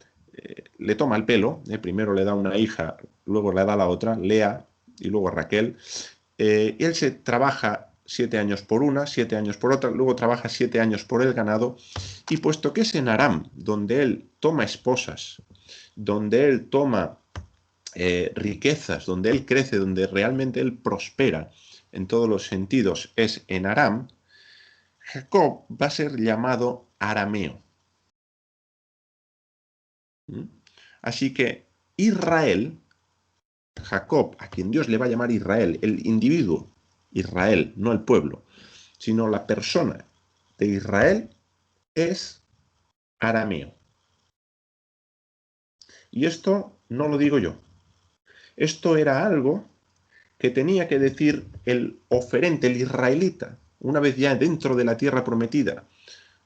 le toma el pelo, primero le da una hija, luego le da la otra, Lea, y luego Raquel, y él se trabaja 7 años por una, 7 años por otra, luego trabaja 7 años por el ganado, y puesto que es en Aram donde él toma esposas, donde él toma riquezas, donde él crece, donde realmente él prospera en todos los sentidos, es en Aram, Jacob va a ser llamado arameo. Así que Israel, Jacob, a quien Dios le va a llamar Israel, el individuo, Israel, no el pueblo, sino la persona de Israel, es arameo. Y esto no lo digo yo. Esto era algo que tenía que decir el oferente, el israelita, una vez ya dentro de la tierra prometida.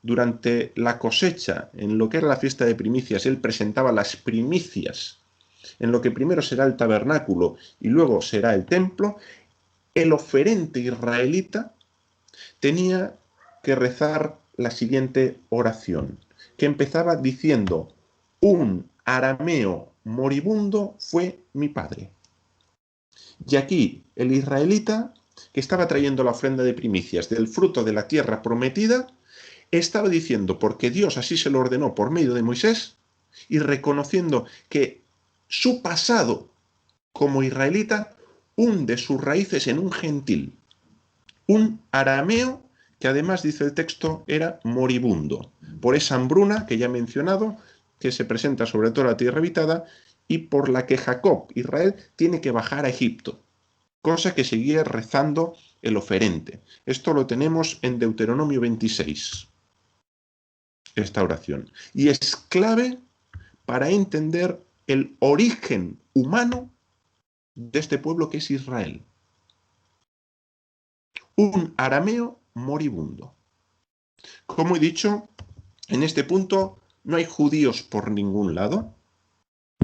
Durante la cosecha, en lo que era la fiesta de primicias, él presentaba las primicias, en lo que primero será el tabernáculo y luego será el templo. El oferente israelita tenía que rezar la siguiente oración, que empezaba diciendo: un arameo moribundo fue mi padre. Y aquí el israelita, que estaba trayendo la ofrenda de primicias del fruto de la tierra prometida, estaba diciendo, porque Dios así se lo ordenó por medio de Moisés, y reconociendo que su pasado como israelita hunde sus raíces en un gentil, un arameo que además, dice el texto, era moribundo, por esa hambruna que ya he mencionado, que se presenta sobre todo en la tierra habitada, y por la que Jacob, Israel, tiene que bajar a Egipto, cosa que seguía rezando el oferente. Esto lo tenemos en Deuteronomio 26, esta oración. Y es clave para entender el origen humano de este pueblo que es Israel. Un arameo moribundo. Como he dicho, en este punto no hay judíos por ningún lado.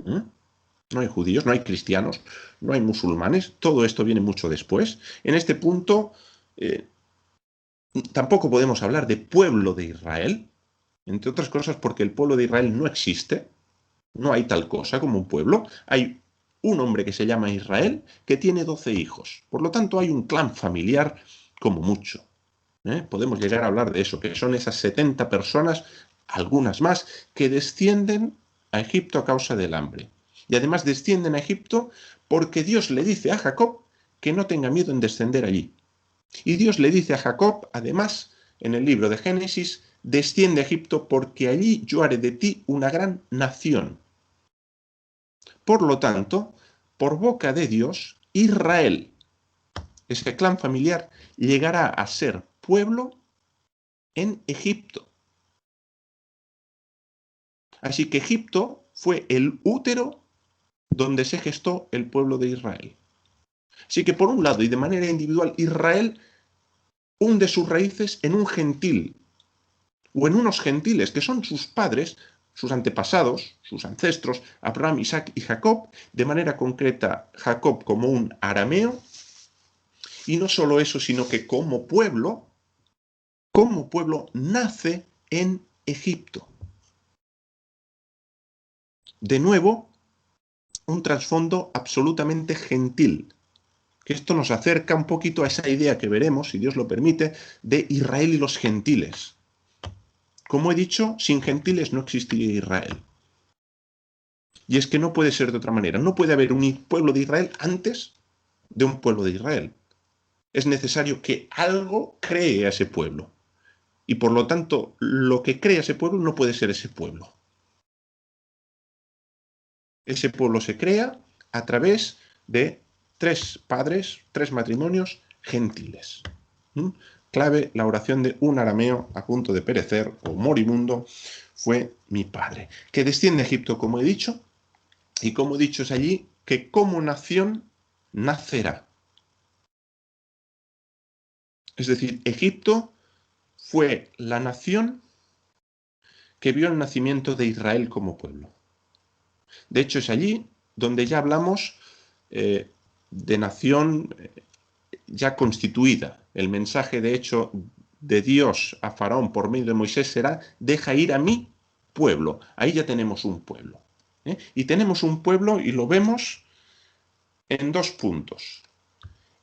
No hay judíos, no hay cristianos, no hay musulmanes. Todo esto viene mucho después. En este punto tampoco podemos hablar de pueblo de Israel, entre otras cosas porque el pueblo de Israel no existe. No hay tal cosa como un pueblo. Hay un hombre que se llama Israel que tiene 12 hijos. Por lo tanto, hay un clan familiar como mucho. Podemos llegar a hablar de eso, que son esas 70 personas, algunas más, que descienden a Egipto a causa del hambre. Y además descienden a Egipto porque Dios le dice a Jacob que no tenga miedo en descender allí. Y Dios le dice a Jacob, además, en el libro de Génesis, desciende a Egipto porque allí yo haré de ti una gran nación. Por lo tanto, por boca de Dios, Israel, ese clan familiar, llegará a ser pueblo en Egipto. Así que Egipto fue el útero donde se gestó el pueblo de Israel. Así que por un lado y de manera individual, Israel hunde sus raíces en un gentil, o en unos gentiles que son sus padres, sus antepasados, sus ancestros, Abraham, Isaac y Jacob, de manera concreta Jacob como un arameo, y no solo eso, sino que como pueblo nace en Egipto. De nuevo, un trasfondo absolutamente gentil, que esto nos acerca un poquito a esa idea que veremos, si Dios lo permite, de Israel y los gentiles. Como he dicho, sin gentiles no existiría Israel. Y es que no puede ser de otra manera. No puede haber un pueblo de Israel antes de un pueblo de Israel. Es necesario que algo cree a ese pueblo. Y por lo tanto, lo que crea ese pueblo no puede ser ese pueblo. Ese pueblo se crea a través de 3 padres, 3 matrimonios gentiles. Clave, la oración de un arameo a punto de perecer o moribundo fue mi padre, que desciende a Egipto, como he dicho, y como he dicho es allí que como nación nacerá. Es decir, Egipto fue la nación que vio el nacimiento de Israel como pueblo. De hecho, es allí donde ya hablamos de nación ya constituida. El mensaje, de hecho, de Dios a Faraón por medio de Moisés será: deja ir a mi pueblo. Ahí ya tenemos un pueblo. Y tenemos un pueblo, y lo vemos en 2 puntos.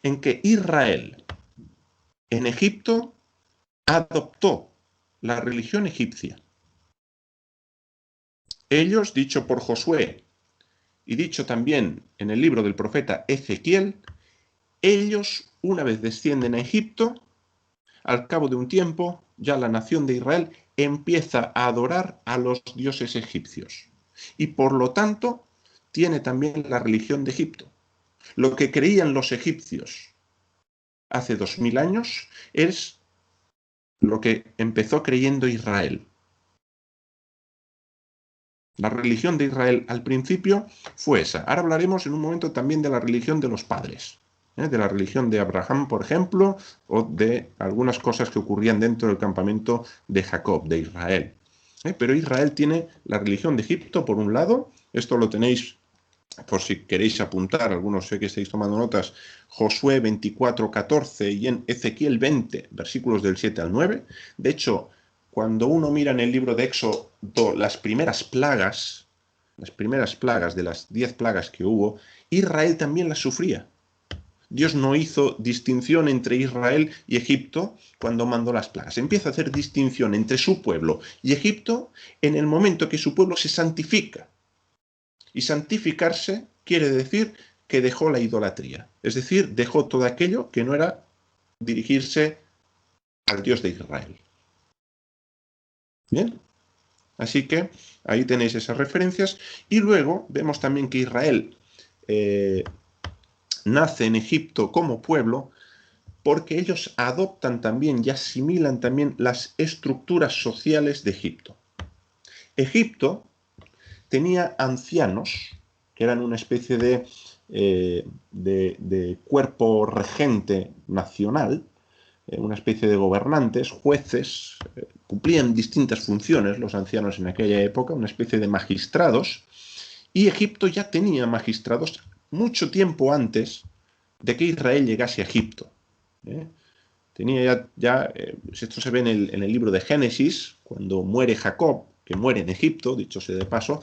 En que Israel en Egipto adoptó la religión egipcia. Ellos, dicho por Josué y dicho también en el libro del profeta Ezequiel, ellos, una vez descienden a Egipto, al cabo de un tiempo, ya la nación de Israel empieza a adorar a los dioses egipcios. Y por lo tanto, tiene también la religión de Egipto. Lo que creían los egipcios hace 2000 años es lo que empezó creyendo Israel. La religión de Israel al principio fue esa. Ahora hablaremos en un momento también de la religión de los padres, de la religión de Abraham, por ejemplo, o de algunas cosas que ocurrían dentro del campamento de Jacob, de Israel. Pero Israel tiene la religión de Egipto, por un lado. Esto lo tenéis, por si queréis apuntar, algunos sé que estáis tomando notas, Josué 24:14 y en Ezequiel 20, versículos del 7 al 9. De hecho, cuando uno mira en el libro de Éxodo las primeras plagas de las 10 plagas que hubo, Israel también las sufría. Dios no hizo distinción entre Israel y Egipto cuando mandó las plagas. Empieza a hacer distinción entre su pueblo y Egipto en el momento que su pueblo se santifica. Y santificarse quiere decir que dejó la idolatría. Es decir, dejó todo aquello que no era dirigirse al Dios de Israel. Bien, así que ahí tenéis esas referencias. Y luego vemos también que Israel nace en Egipto como pueblo porque ellos adoptan también y asimilan también las estructuras sociales de Egipto. Egipto tenía ancianos, que eran una especie de cuerpo regente nacional, una especie de gobernantes, jueces, cumplían distintas funciones los ancianos en aquella época, una especie de magistrados, y Egipto ya tenía magistrados mucho tiempo antes de que Israel llegase a Egipto. Tenía esto se ve en el libro de Génesis, cuando muere Jacob, que muere en Egipto, dicho sea de paso,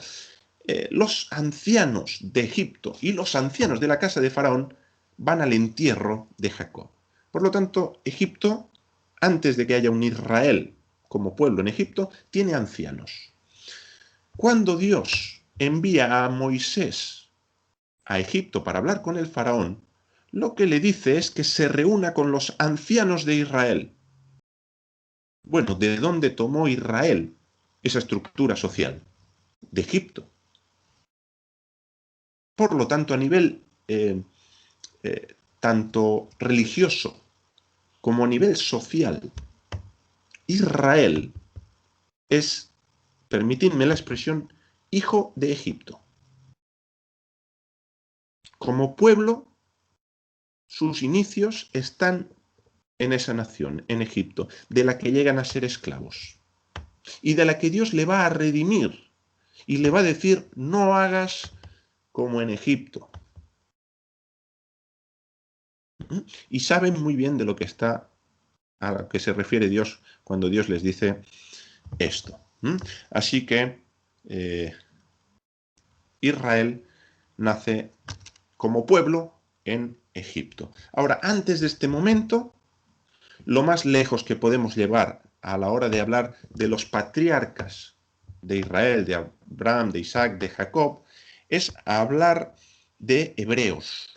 los ancianos de Egipto y los ancianos de la casa de Faraón van al entierro de Jacob. Por lo tanto, Egipto, antes de que haya un Israel como pueblo en Egipto, tiene ancianos. Cuando Dios envía a Moisés a Egipto para hablar con el Faraón, lo que le dice es que se reúna con los ancianos de Israel. Bueno, ¿de dónde tomó Israel esa estructura social? De Egipto. Por lo tanto, a nivel tanto religioso como a nivel social, Israel es, permitidme la expresión, hijo de Egipto. Como pueblo, sus inicios están en esa nación, en Egipto, de la que llegan a ser esclavos y de la que Dios le va a redimir y le va a decir: no hagas como en Egipto. Y saben muy bien de lo que está, a lo que se refiere Dios cuando Dios les dice esto. Así que Israel nace como pueblo en Egipto. Ahora, antes de este momento, lo más lejos que podemos llevar a la hora de hablar de los patriarcas de Israel, de Abraham, de Isaac, de Jacob, es hablar de hebreos,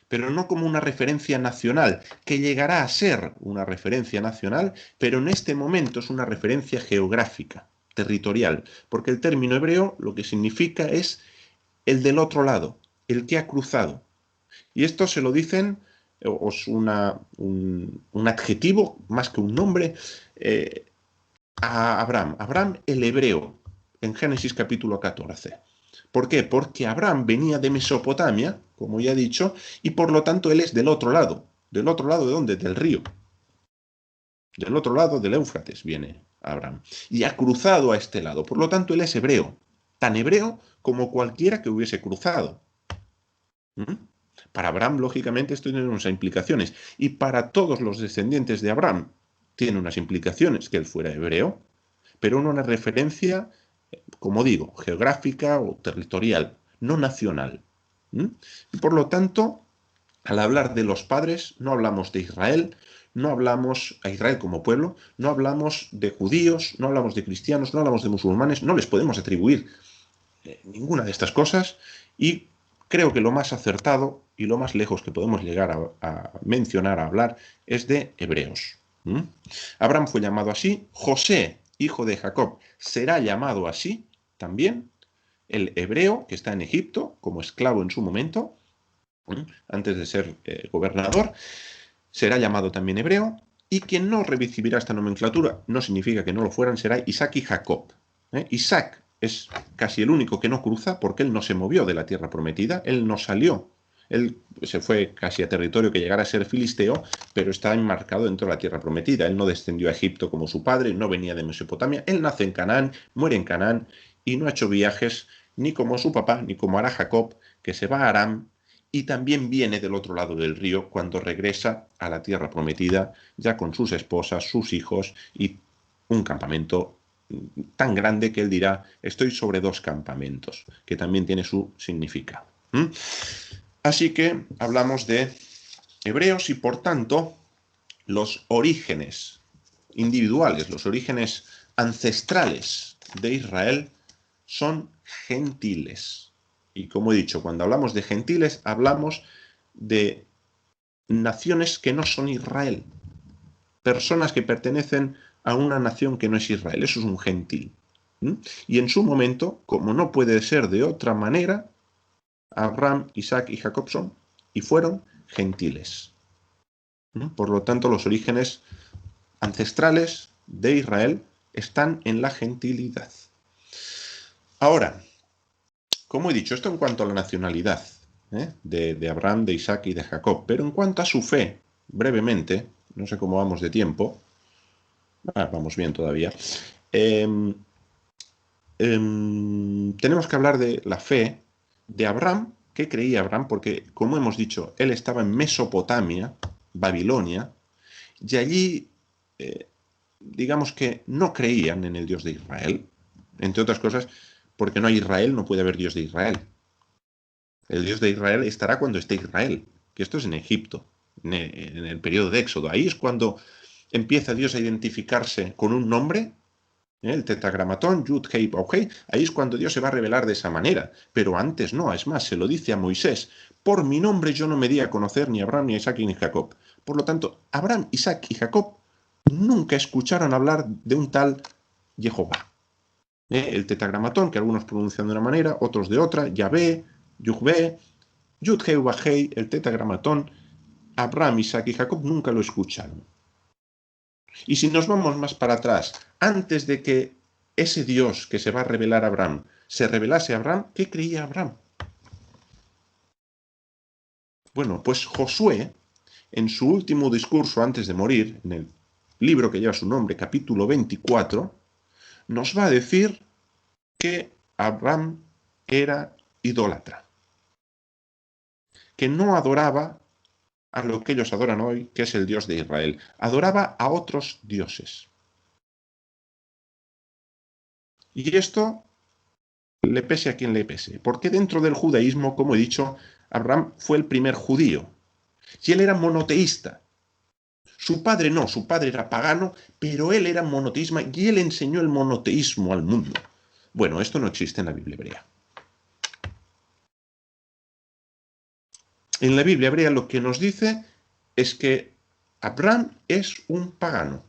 pero no como una referencia nacional, que llegará a ser una referencia nacional, pero en este momento es una referencia geográfica, territorial, porque el término hebreo lo que significa es el del otro lado, el que ha cruzado. Y esto se lo dicen, o es un adjetivo más que un nombre, a Abraham. Abraham el hebreo, en Génesis capítulo 14. ¿Por qué? Porque Abraham venía de Mesopotamia, como ya he dicho, y por lo tanto él es del otro lado. ¿Del otro lado de dónde? Del río. Del otro lado del Éufrates viene Abraham. Y ha cruzado a este lado. Por lo tanto, él es hebreo. Tan hebreo como cualquiera que hubiese cruzado. Para Abraham, lógicamente, esto tiene unas implicaciones. Y para todos los descendientes de Abraham, tiene unas implicaciones que él fuera hebreo, pero no una referencia, como digo, geográfica o territorial, no nacional. Y por lo tanto, al hablar de los padres, no hablamos de Israel, no hablamos a Israel como pueblo, no hablamos de judíos, no hablamos de cristianos, no hablamos de musulmanes, no les podemos atribuir ninguna de estas cosas, y creo que lo más acertado y lo más lejos que podemos llegar a mencionar, a hablar, es de hebreos. Abraham fue llamado así, José, hijo de Jacob, será llamado así también, el hebreo que está en Egipto como esclavo en su momento, antes de ser gobernador, será llamado también hebreo, y quien no recibirá esta nomenclatura, no significa que no lo fueran, será Isaac y Jacob. Isaac es casi el único que no cruza porque él no se movió de la tierra prometida, él no salió. Él se fue casi a territorio que llegara a ser filisteo, pero está enmarcado dentro de la tierra prometida. Él no descendió a Egipto como su padre, no venía de Mesopotamia. Él nace en Canaán, muere en Canaán y no ha hecho viajes ni como su papá, ni como hará Jacob, que se va a Aram y también viene del otro lado del río cuando regresa a la tierra prometida, ya con sus esposas, sus hijos y un campamento tan grande que él dirá: estoy sobre 2 campamentos, que también tiene su significado. Así que hablamos de hebreos y por tanto los orígenes individuales, los orígenes ancestrales de Israel son gentiles. Y como he dicho, cuando hablamos de gentiles hablamos de naciones que no son Israel, personas que pertenecen a una nación que no es Israel. Eso es un gentil. Y en su momento, como no puede ser de otra manera, Abraham, Isaac y Jacob son y fueron gentiles. Por lo tanto, los orígenes ancestrales de Israel están en la gentilidad. Ahora, como he dicho, esto en cuanto a la nacionalidad de Abraham, de Isaac y de Jacob, pero en cuanto a su fe, brevemente, no sé cómo vamos de tiempo, vamos bien todavía, tenemos que hablar de la fe de Abraham. ¿Qué creía Abraham? Porque, como hemos dicho, él estaba en Mesopotamia, Babilonia, y allí, digamos que no creían en el Dios de Israel, entre otras cosas, porque no hay Israel, no puede haber Dios de Israel. El Dios de Israel estará cuando esté Israel, que esto es en Egipto, en el periodo de Éxodo. Ahí es cuando empieza Dios a identificarse con un nombre, el tetragramatón, Yud, Hei, Vav, Hei. Ahí es cuando Dios se va a revelar de esa manera, pero antes no. Es más, se lo dice a Moisés: por mi nombre yo no me di a conocer ni a Abraham, ni a Isaac, ni a Jacob. Por lo tanto, Abraham, Isaac y Jacob nunca escucharon hablar de un tal Jehová. El tetragramatón, que algunos pronuncian de una manera, otros de otra, Yahvé, Yuhvé, Yud-Hei, Uva-Hei, el tetragramatón, Abraham, Isaac y Jacob nunca lo escucharon. Y si nos vamos más para atrás, antes de que ese Dios que se va a revelar a Abraham se revelase a Abraham, ¿qué creía Abraham? Bueno, pues Josué, en su último discurso antes de morir, en el libro que lleva su nombre, capítulo 24, nos va a decir que Abraham era idólatra, que no adoraba a lo que ellos adoran hoy, que es el Dios de Israel. Adoraba a otros dioses. Y esto le pese a quien le pese, porque dentro del judaísmo, como he dicho, Abraham fue el primer judío, y él era monoteísta. Su padre no, su padre era pagano, pero él era monoteísmo y él enseñó el monoteísmo al mundo. Bueno, esto no existe en la Biblia hebrea. En la Biblia hebrea lo que nos dice es que Abraham es un pagano.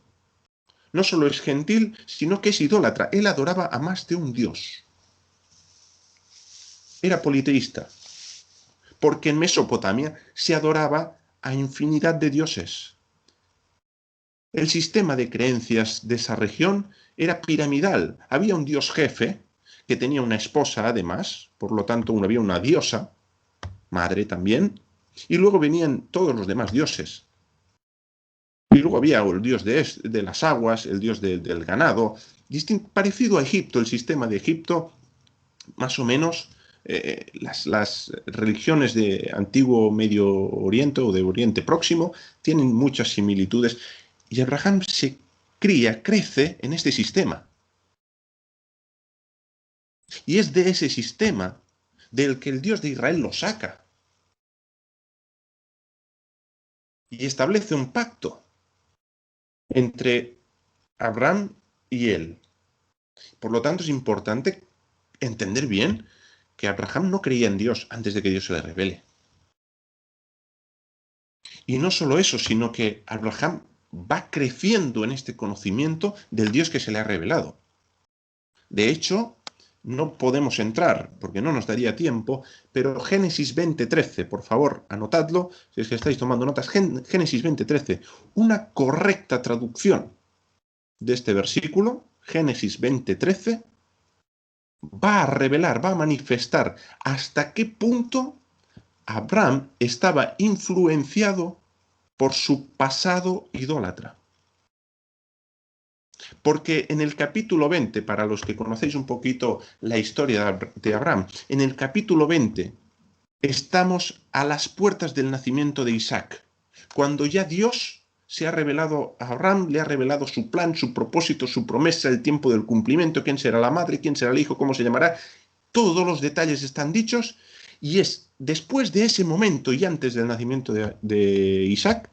No solo es gentil, sino que es idólatra. Él adoraba a más de un dios. Era politeísta, porque en Mesopotamia se adoraba a infinidad de dioses. El sistema de creencias de esa región era piramidal. Había un dios jefe, que tenía una esposa además, por lo tanto había una diosa, madre también, y luego venían todos los demás dioses. Y luego había el dios de las aguas, el dios del ganado, parecido a Egipto, el sistema de Egipto, más o menos. Las religiones de antiguo Medio Oriente o de Oriente Próximo tienen muchas similitudes y Abraham se crece en este sistema. Y es de ese sistema del que el Dios de Israel lo saca y establece un pacto entre Abraham y él. Por lo tanto, es importante entender bien que Abraham no creía en Dios antes de que Dios se le revele. Y no solo eso, sino que Abraham va creciendo en este conocimiento del Dios que se le ha revelado. De hecho, no podemos entrar, porque no nos daría tiempo, pero Génesis 20:13, por favor, anotadlo, si es que estáis tomando notas, Génesis 20:13, una correcta traducción de este versículo, Génesis 20:13, va a revelar, va a manifestar hasta qué punto Abraham estaba influenciado por su pasado idólatra. Porque en el capítulo 20, para los que conocéis un poquito la historia de Abraham, en el capítulo 20 estamos a las puertas del nacimiento de Isaac, cuando ya Dios se ha revelado a Abraham, le ha revelado su plan, su propósito, su promesa, el tiempo del cumplimiento, quién será la madre, quién será el hijo, cómo se llamará. Todos los detalles están dichos y es después de ese momento y antes del nacimiento de Isaac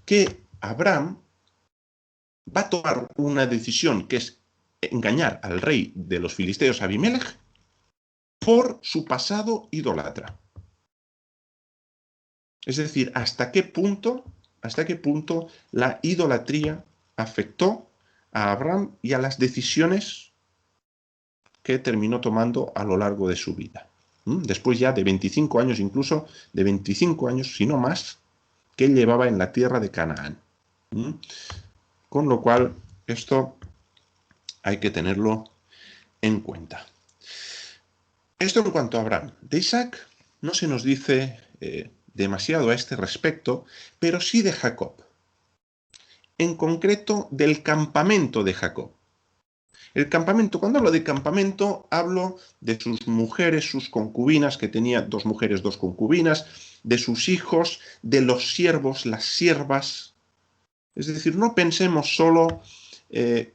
que Abraham va a tomar una decisión que es engañar al rey de los filisteos, Abimelech, por su pasado idólatra. Es decir, hasta qué punto la idolatría afectó a Abraham y a las decisiones que terminó tomando a lo largo de su vida. Después ya de 25 años, incluso de 25 años, si no más, que él llevaba en la tierra de Canaán. Con lo cual, esto hay que tenerlo en cuenta. Esto en cuanto a Abraham. De Isaac no se nos dice demasiado a este respecto, pero sí de Jacob. En concreto, del campamento de Jacob. El campamento, cuando hablo de campamento, hablo de sus mujeres, sus concubinas, que tenía 2 mujeres, 2 concubinas, de sus hijos, de los siervos, las siervas. Es decir, no pensemos solo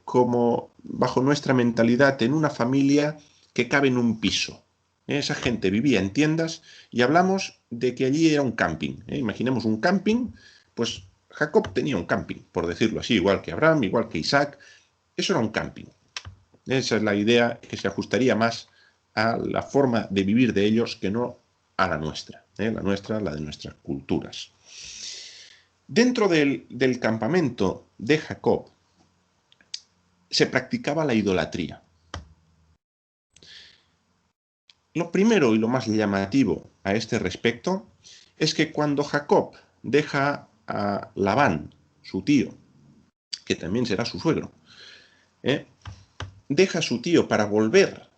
como bajo nuestra mentalidad en una familia que cabe en un piso. Esa gente vivía en tiendas y hablamos de que allí era un camping. Imaginemos un camping, pues Jacob tenía un camping, por decirlo así, igual que Abraham, igual que Isaac. Eso era un camping. Esa es la idea que se ajustaría más a la forma de vivir de ellos que no a la nuestra. La nuestra, la de nuestras culturas. Dentro del campamento de Jacob se practicaba la idolatría. Lo primero y lo más llamativo a este respecto es que cuando Jacob deja a Labán, su tío, que también será su suegro, deja a su tío para volver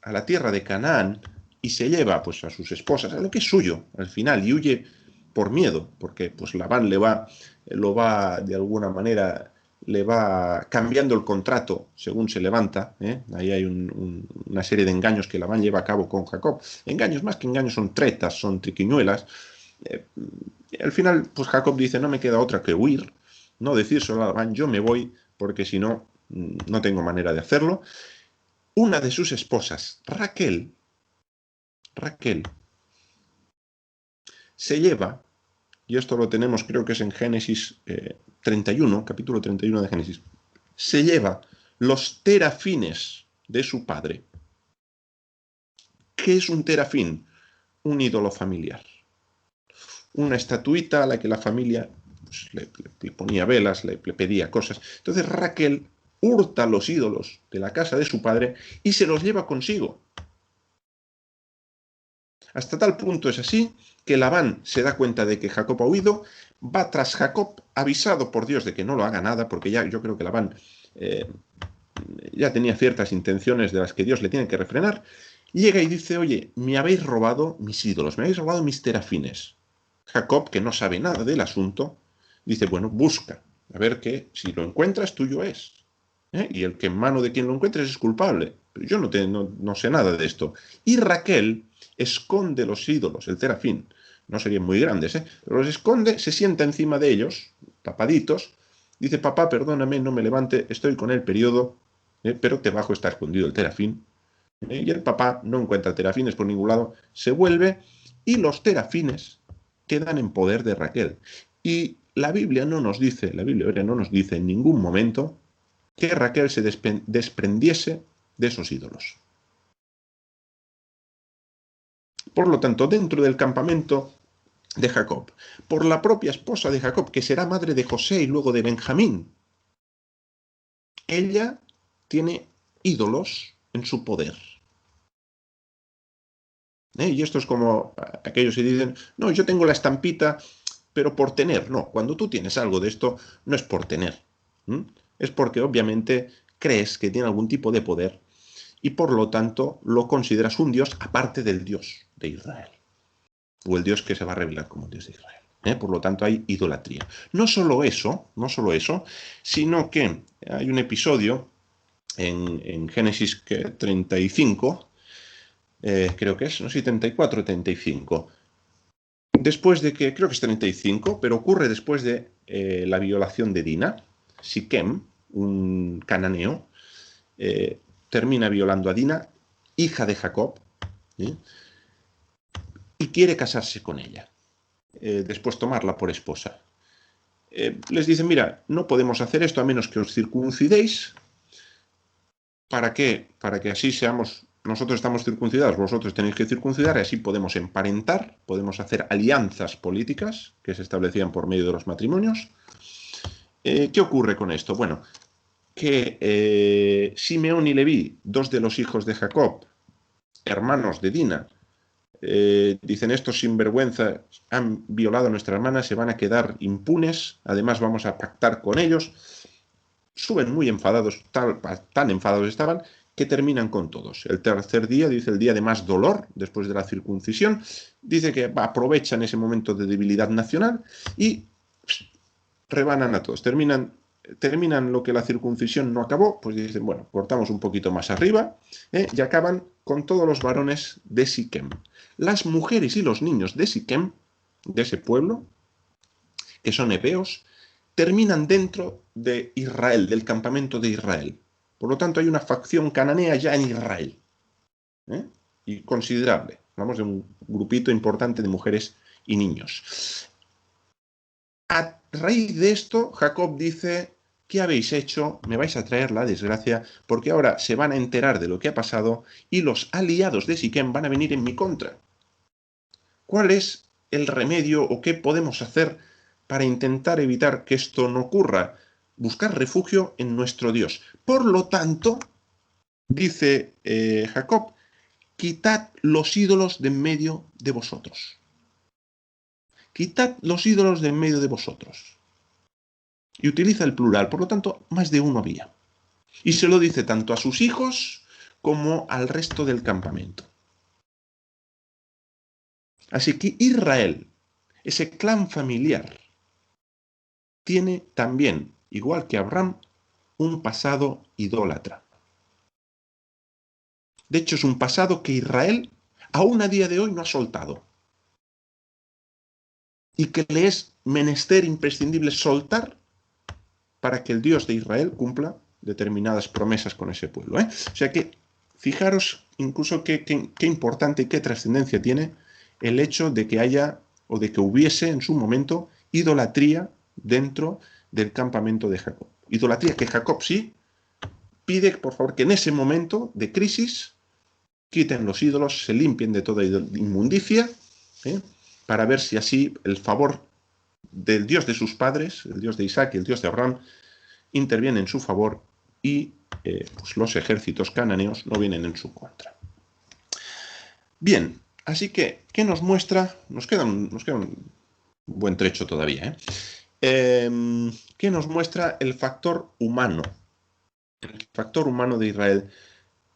a la tierra de Canaán y se lleva pues a sus esposas, a lo que es suyo al final, y huye por miedo, porque pues Labán lo va de alguna manera, le va cambiando el contrato según se levanta. Ahí hay una serie de engaños que Labán lleva a cabo con Jacob. Engaños, más que engaños, son tretas, son triquiñuelas. Al final, pues Jacob dice, no me queda otra que huir, no decírselo a Labán, yo me voy, porque si no, no tengo manera de hacerlo. Una de sus esposas, Raquel, se lleva, y esto lo tenemos, creo que es en Génesis 31, capítulo 31 de Génesis, se lleva los terafines de su padre. ¿Qué es un terafín? Un ídolo familiar. Una estatuita a la que la familia pues, le ponía velas, le pedía cosas. Entonces Raquel hurta los ídolos de la casa de su padre y se los lleva consigo. Hasta tal punto es así que Labán se da cuenta de que Jacob ha huido, va tras Jacob, avisado por Dios de que no lo haga nada, porque ya yo creo que Labán ya tenía ciertas intenciones de las que Dios le tiene que refrenar, llega y dice, oye, me habéis robado mis ídolos, me habéis robado mis terafines. Jacob, que no sabe nada del asunto, dice, bueno, busca, a ver que si lo encuentras, tuyo es. Y el que en mano de quien lo encuentres es culpable. Pero yo no sé nada de esto. Y Raquel esconde los ídolos, el terafín. No serían muy grandes, pero los esconde, se sienta encima de ellos, tapaditos, dice, papá, perdóname, no me levante, estoy con el periodo, pero debajo está escondido el terafín. Y el papá no encuentra terafines por ningún lado, se vuelve y los terafines quedan en poder de Raquel. Y la Biblia no nos dice, la Biblia hebrea no nos dice en ningún momento que Raquel se desprendiese de esos ídolos. Por lo tanto, dentro del campamento de Jacob, por la propia esposa de Jacob, que será madre de José y luego de Benjamín, ella tiene ídolos en su poder. Y esto es como aquellos que dicen, no, yo tengo la estampita, pero por tener. No, cuando tú tienes algo de esto, no es por tener. Es porque obviamente crees que tiene algún tipo de poder y por lo tanto lo consideras un Dios aparte del Dios de Israel, o el Dios que se va a revelar como Dios de Israel. Por lo tanto hay idolatría. No solo eso, sino que hay un episodio en Génesis 35, creo que es, no sé, 34 o 35, después de que, creo que es 35, pero ocurre después de la violación de Dina. Siquem, un cananeo, termina violando a Dina, hija de Jacob, y quiere casarse con ella, después tomarla por esposa. Les dicen, mira, no podemos hacer esto a menos que os circuncidéis. ¿Para qué? Para que así seamos, nosotros estamos circuncidados, vosotros tenéis que circuncidar, y así podemos emparentar, podemos hacer alianzas políticas que se establecían por medio de los matrimonios. ¿Qué ocurre con esto? Bueno, que Simeón y Leví, dos de los hijos de Jacob, hermanos de Dina, dicen, estos sinvergüenzas han violado a nuestra hermana, se van a quedar impunes, además vamos a pactar con ellos. Suben muy enfadados, tan enfadados estaban, que terminan con todos. El tercer día, dice, el día de más dolor, después de la circuncisión, dice que aprovechan ese momento de debilidad nacional y rebanan a todos. Terminan lo que la circuncisión no acabó, pues dicen, bueno, cortamos un poquito más arriba, y acaban con todos los varones de Siquem. Las mujeres y los niños de Siquem, de ese pueblo, que son heveos, terminan dentro de Israel, del campamento de Israel. Por lo tanto, hay una facción cananea ya en Israel, y considerable. Hablamos de un grupito importante de mujeres y niños. A raíz de esto, Jacob dice, ¿qué habéis hecho? Me vais a traer la desgracia, porque ahora se van a enterar de lo que ha pasado y los aliados de Siquem van a venir en mi contra. ¿Cuál es el remedio o qué podemos hacer para intentar evitar que esto no ocurra, buscar refugio en nuestro Dios. Por lo tanto, dice Jacob, quitad los ídolos de en medio de vosotros. Quitad los ídolos de en medio de vosotros. Y utiliza el plural, por lo tanto, más de uno había. Y se lo dice tanto a sus hijos como al resto del campamento. Así que Israel, ese clan familiar, tiene también, igual que Abraham, un pasado idólatra. De hecho, es un pasado que Israel aún a día de hoy no ha soltado. Y que le es menester imprescindible soltar para que el Dios de Israel cumpla determinadas promesas con ese pueblo. O sea que, fijaros incluso qué importante y qué trascendencia tiene el hecho de que haya o de que hubiese en su momento idolatría dentro del campamento de Jacob. Idolatría que Jacob sí pide, por favor, que en ese momento de crisis quiten los ídolos, se limpien de toda inmundicia, para ver si así el favor del Dios de sus padres, el Dios de Isaac y el Dios de Abraham, interviene en su favor y pues los ejércitos cananeos no vienen en su contra. Bien, así que, ¿qué nos muestra? Nos queda un buen trecho todavía. ¿Qué nos muestra el factor humano? El factor humano de Israel.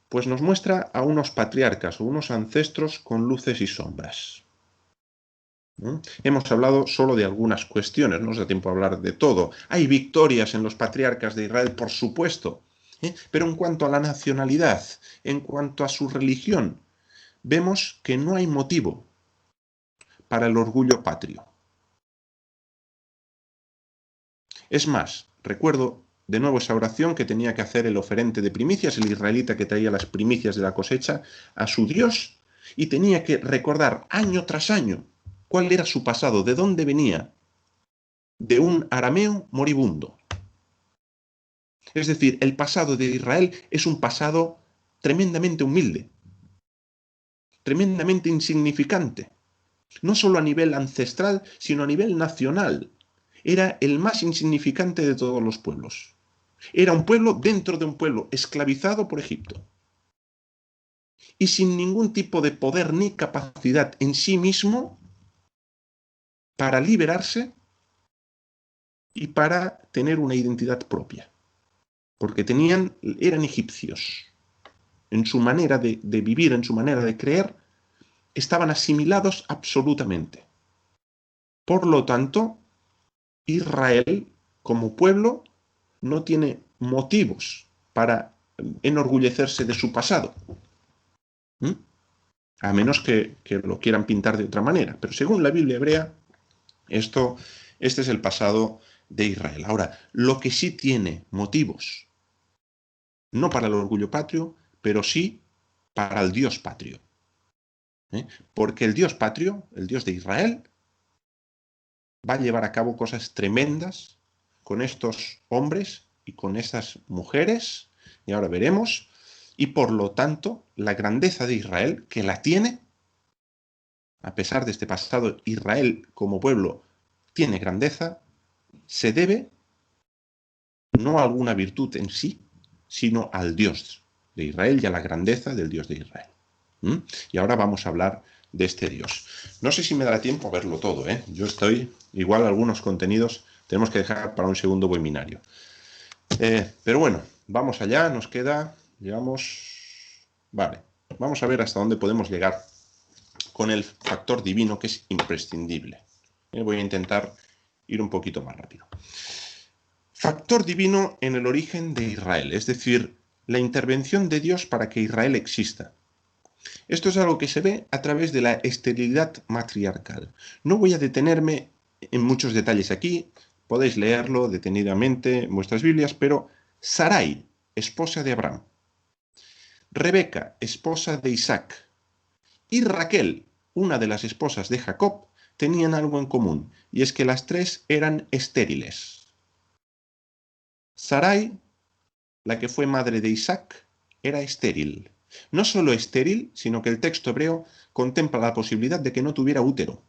Pues nos muestra a unos patriarcas o unos ancestros con luces y sombras. Hemos hablado solo de algunas cuestiones, no nos da tiempo a hablar de todo. Hay victorias en los patriarcas de Israel, por supuesto, pero en cuanto a la nacionalidad, en cuanto a su religión, vemos que no hay motivo para el orgullo patrio. Es más, recuerdo de nuevo esa oración que tenía que hacer el oferente de primicias, el israelita que traía las primicias de la cosecha a su Dios, y tenía que recordar año tras año cuál era su pasado, de dónde venía, de un arameo moribundo. Es decir, el pasado de Israel es un pasado tremendamente humilde, tremendamente insignificante, no solo a nivel ancestral, sino a nivel nacional. Era el más insignificante de todos los pueblos. Era un pueblo dentro de un pueblo, esclavizado por Egipto. Y sin ningún tipo de poder ni capacidad en sí mismo para liberarse y para tener una identidad propia. Porque eran egipcios. En su manera de vivir, en su manera de creer, estaban asimilados absolutamente. Por lo tanto, Israel, como pueblo, no tiene motivos para enorgullecerse de su pasado. A menos que lo quieran pintar de otra manera. Pero según la Biblia hebrea, este es el pasado de Israel. Ahora, lo que sí tiene motivos, no para el orgullo patrio, pero sí para el Dios patrio. Porque el Dios patrio, el Dios de Israel, va a llevar a cabo cosas tremendas con estos hombres y con estas mujeres, y ahora veremos, y por lo tanto la grandeza de Israel, que la tiene, a pesar de este pasado, Israel como pueblo tiene grandeza, se debe no a alguna virtud en sí, sino al Dios de Israel y a la grandeza del Dios de Israel. Y ahora vamos a hablar de este Dios. No sé si me dará tiempo a verlo todo, Yo igual algunos contenidos tenemos que dejar para un segundo webinario. Pero bueno, vamos allá, Vale, vamos a ver hasta dónde podemos llegar con el factor divino, que es imprescindible. Voy a intentar ir un poquito más rápido. Factor divino en el origen de Israel, es decir, la intervención de Dios para que Israel exista. Esto es algo que se ve a través de la esterilidad matriarcal. No voy a detenerme en muchos detalles aquí, podéis leerlo detenidamente en vuestras Biblias, pero Sarai, esposa de Abraham, Rebeca, esposa de Isaac, y Raquel, una de las esposas de Jacob, tenían algo en común, y es que las tres eran estériles. Sarai, la que fue madre de Isaac, era estéril. No solo estéril, sino que el texto hebreo contempla la posibilidad de que no tuviera útero.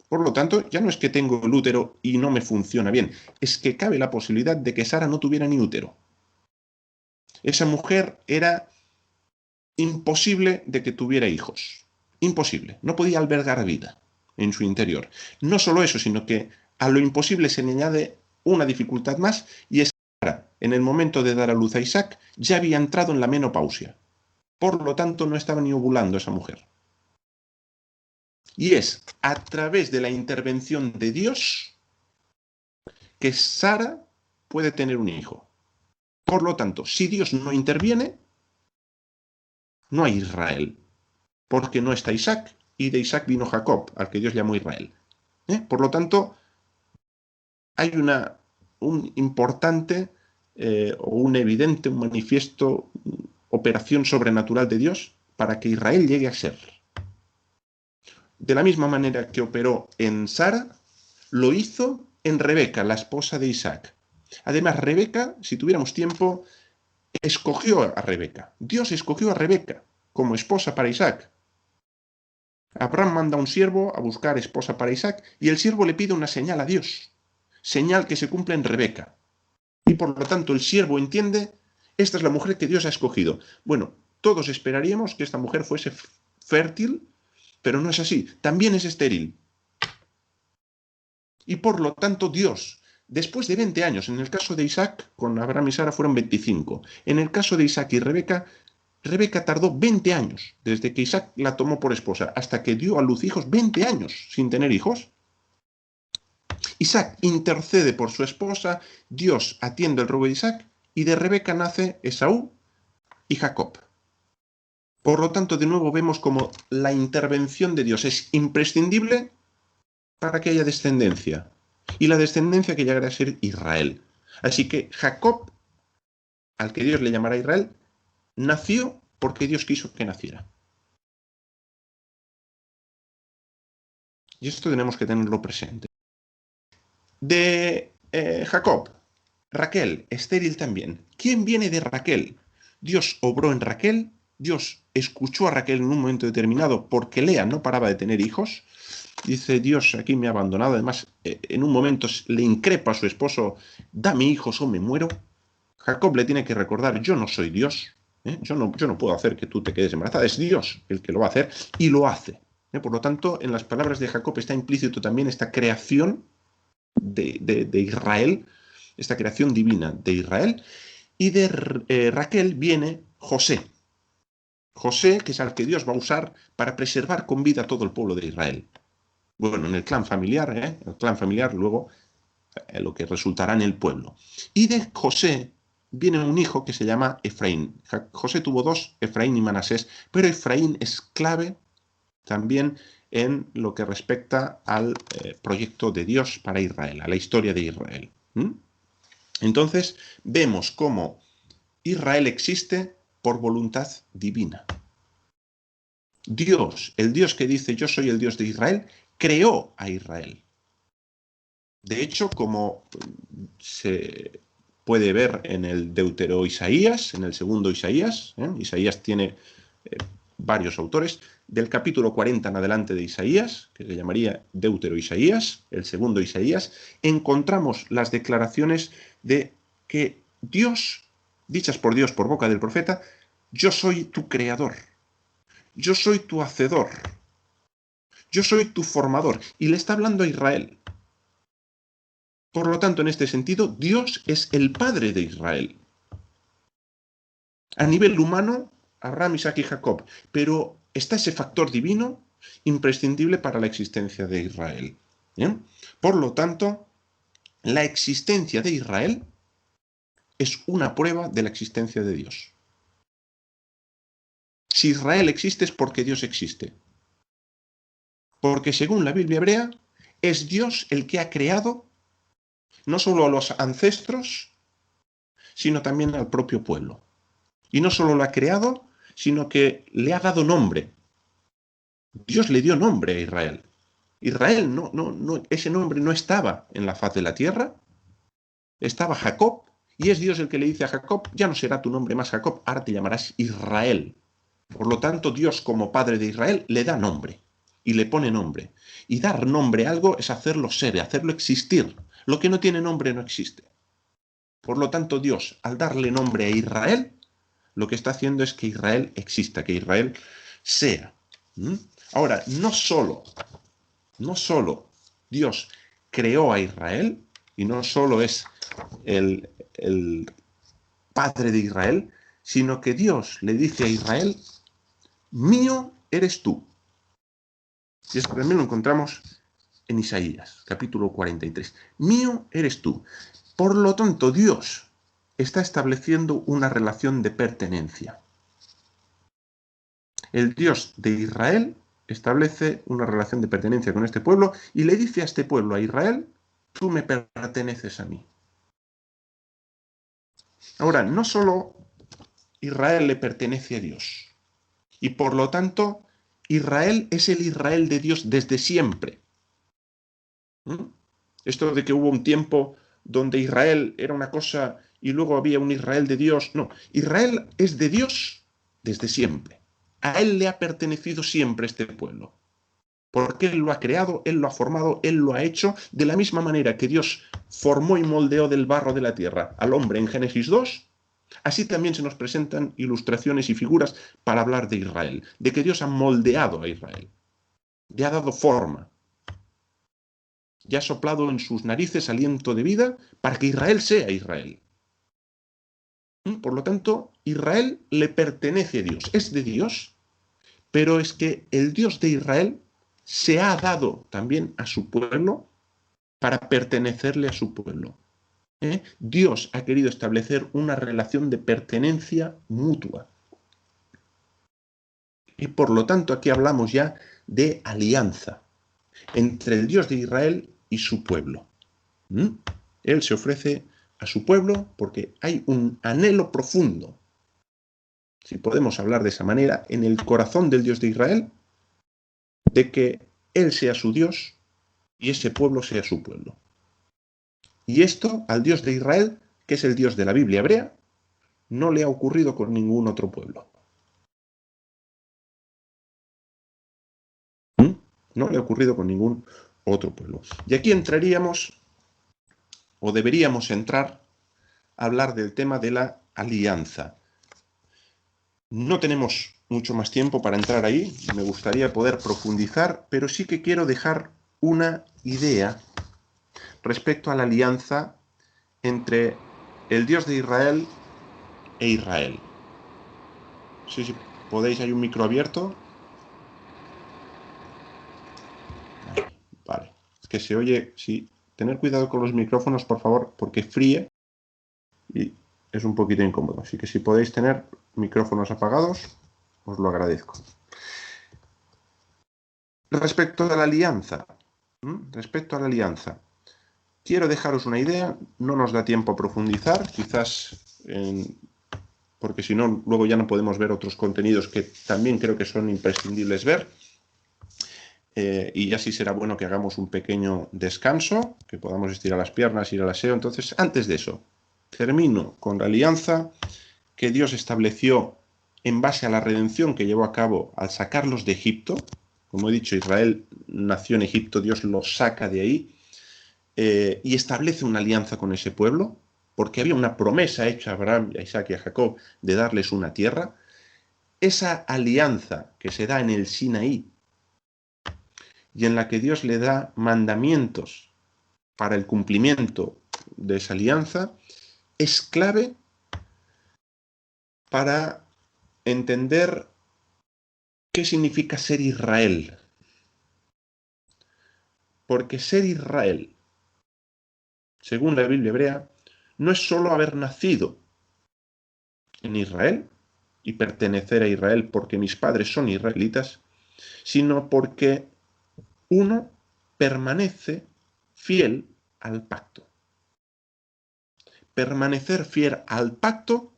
Por lo tanto, ya no es que tengo el útero y no me funciona bien, es que cabe la posibilidad de que Sara no tuviera ni útero. Esa mujer era imposible de que tuviera hijos. Imposible. No podía albergar vida en su interior. No solo eso, sino que a lo imposible se le añade una dificultad más, y es que Sara, en el momento de dar a luz a Isaac, ya había entrado en la menopausia. Por lo tanto, no estaba ni ovulando esa mujer. Y es a través de la intervención de Dios que Sara puede tener un hijo. Por lo tanto, si Dios no interviene, no hay Israel, porque no está Isaac, y de Isaac vino Jacob, al que Dios llamó Israel. Por lo tanto, hay un importante o un evidente, un manifiesto, operación sobrenatural de Dios para que Israel llegue a ser. De la misma manera que operó en Sara, lo hizo en Rebeca, la esposa de Isaac. Además, Rebeca, si tuviéramos tiempo, escogió a Rebeca. Dios escogió a Rebeca como esposa para Isaac. Abraham manda a un siervo a buscar esposa para Isaac y el siervo le pide una señal a Dios, señal que se cumple en Rebeca. Y por lo tanto el siervo entiende, esta es la mujer que Dios ha escogido. Bueno, todos esperaríamos que esta mujer fuese fértil, pero no es así, también es estéril. Y por lo tanto Dios, después de 20 años, en el caso de Isaac, con Abraham y Sara fueron 25, en el caso de Isaac y Rebeca, Rebeca tardó 20 años, desde que Isaac la tomó por esposa, hasta que dio a luz hijos, 20 años sin tener hijos. Isaac intercede por su esposa, Dios atiende el ruego de Isaac, y de Rebeca nace Esaú y Jacob. Por lo tanto, de nuevo vemos como la intervención de Dios es imprescindible para que haya descendencia, y la descendencia que llegará a ser Israel. Así que Jacob, al que Dios le llamará Israel, nació porque Dios quiso que naciera. Y esto tenemos que tenerlo presente. De Jacob, Raquel, estéril también. ¿Quién viene de Raquel? Dios obró en Raquel, Dios escuchó a Raquel en un momento determinado porque Lea no paraba de tener hijos. Dice, Dios aquí me ha abandonado. Además, en un momento le increpa a su esposo, dame hijos o me muero. Jacob le tiene que recordar, yo no soy Dios. Yo no puedo hacer que tú te quedes embarazada. Es Dios el que lo va a hacer y lo hace. Por lo tanto, en las palabras de Jacob está implícito también esta creación de Israel, esta creación divina de Israel. Y de Raquel viene José. José, que es al que Dios va a usar para preservar con vida a todo el pueblo de Israel. Bueno, en el clan familiar, luego lo que resultará en el pueblo. Y de José viene un hijo que se llama Efraín. José tuvo dos, Efraín y Manasés, pero Efraín es clave también en lo que respecta al proyecto de Dios para Israel, a la historia de Israel. Entonces, vemos cómo Israel existe por voluntad divina. Dios, el Dios que dice yo soy el Dios de Israel, creó a Israel. De hecho, como se puede ver en el Deutero Isaías, en el segundo Isaías, Isaías tiene varios autores, del capítulo 40 en adelante de Isaías, que se llamaría Deutero Isaías, el segundo Isaías, encontramos las declaraciones de que Dios, dichas por Dios por boca del profeta, yo soy tu creador, yo soy tu hacedor, yo soy tu formador, y le está hablando a Israel. Por lo tanto, en este sentido, Dios es el padre de Israel. A nivel humano, Abraham, Isaac y Jacob, pero está ese factor divino imprescindible para la existencia de Israel. ¿Bien? Por lo tanto, la existencia de Israel es una prueba de la existencia de Dios. Si Israel existe es porque Dios existe. Porque según la Biblia hebrea, es Dios el que ha creado no solo a los ancestros, sino también al propio pueblo. Y no solo lo ha creado, sino que le ha dado nombre. Dios le dio nombre a Israel. Israel, ese nombre no estaba en la faz de la tierra. Estaba Jacob, y es Dios el que le dice a Jacob, ya no será tu nombre más Jacob, ahora te llamarás Israel. Por lo tanto, Dios como Padre de Israel le da nombre. y le pone nombre. Y dar nombre a algo es hacerlo ser, hacerlo existir. Lo que no tiene nombre no existe. Por lo tanto, Dios, al darle nombre a Israel, lo que está haciendo es que Israel exista, que Israel sea. Ahora, no solo Dios creó a Israel, y no solo es el padre de Israel, sino que Dios le dice a Israel, mío eres tú. Y esto también lo encontramos en Isaías, capítulo 43. Mío eres tú. Por lo tanto, Dios está estableciendo una relación de pertenencia. El Dios de Israel establece una relación de pertenencia con este pueblo y le dice a este pueblo, a Israel, tú me perteneces a mí. Ahora, no solo Israel le pertenece a Dios, y por lo tanto, Israel es el Israel de Dios desde siempre. Esto de que hubo un tiempo donde Israel era una cosa y luego había un Israel de Dios, no, Israel es de Dios desde siempre. A él le ha pertenecido siempre este pueblo. Porque Él lo ha creado, Él lo ha formado, Él lo ha hecho, de la misma manera que Dios formó y moldeó del barro de la tierra al hombre en Génesis 2, así también se nos presentan ilustraciones y figuras para hablar de Israel, de que Dios ha moldeado a Israel, le ha dado forma, y ha soplado en sus narices aliento de vida para que Israel sea Israel. Por lo tanto, Israel le pertenece a Dios, es de Dios, pero es que el Dios de Israel se ha dado también a su pueblo para pertenecerle a su pueblo. Dios ha querido establecer una relación de pertenencia mutua. Y por lo tanto aquí hablamos ya de alianza entre el Dios de Israel y su pueblo. Él se ofrece a su pueblo porque hay un anhelo profundo, si podemos hablar de esa manera, en el corazón del Dios de Israel, de que Él sea su Dios y ese pueblo sea su pueblo. Y esto al Dios de Israel, que es el Dios de la Biblia hebrea, no le ha ocurrido con ningún otro pueblo. No le ha ocurrido con ningún otro pueblo. Y aquí entraríamos, o deberíamos entrar, a hablar del tema de la alianza. No tenemos mucho más tiempo para entrar ahí, me gustaría poder profundizar, pero sí que quiero dejar una idea respecto a la alianza entre el Dios de Israel e Israel. No sé si podéis, hay un micro abierto. Vale, es que se oye, sí, tener cuidado con los micrófonos, por favor, porque fríe y es un poquito incómodo. Así que si podéis tener micrófonos apagados, os lo agradezco. Respecto a la alianza, quiero dejaros una idea, no nos da tiempo a profundizar, quizás porque si no, luego ya no podemos ver otros contenidos que también creo que son imprescindibles ver. Y ya sí será bueno que hagamos un pequeño descanso, que podamos estirar las piernas, ir al aseo. Entonces, antes de eso, termino con la alianza que Dios estableció en base a la redención que llevó a cabo al sacarlos de Egipto. Como he dicho, Israel nació en Egipto, Dios los saca de ahí y establece una alianza con ese pueblo, porque había una promesa hecha a Abraham, a Isaac y a Jacob de darles una tierra. Esa alianza que se da en el Sinaí y en la que Dios le da mandamientos para el cumplimiento de esa alianza, es clave para entender qué significa ser Israel. Porque ser Israel, según la Biblia hebrea, no es solo haber nacido en Israel y pertenecer a Israel porque mis padres son israelitas, sino porque uno permanece fiel al pacto. Permanecer fiel al pacto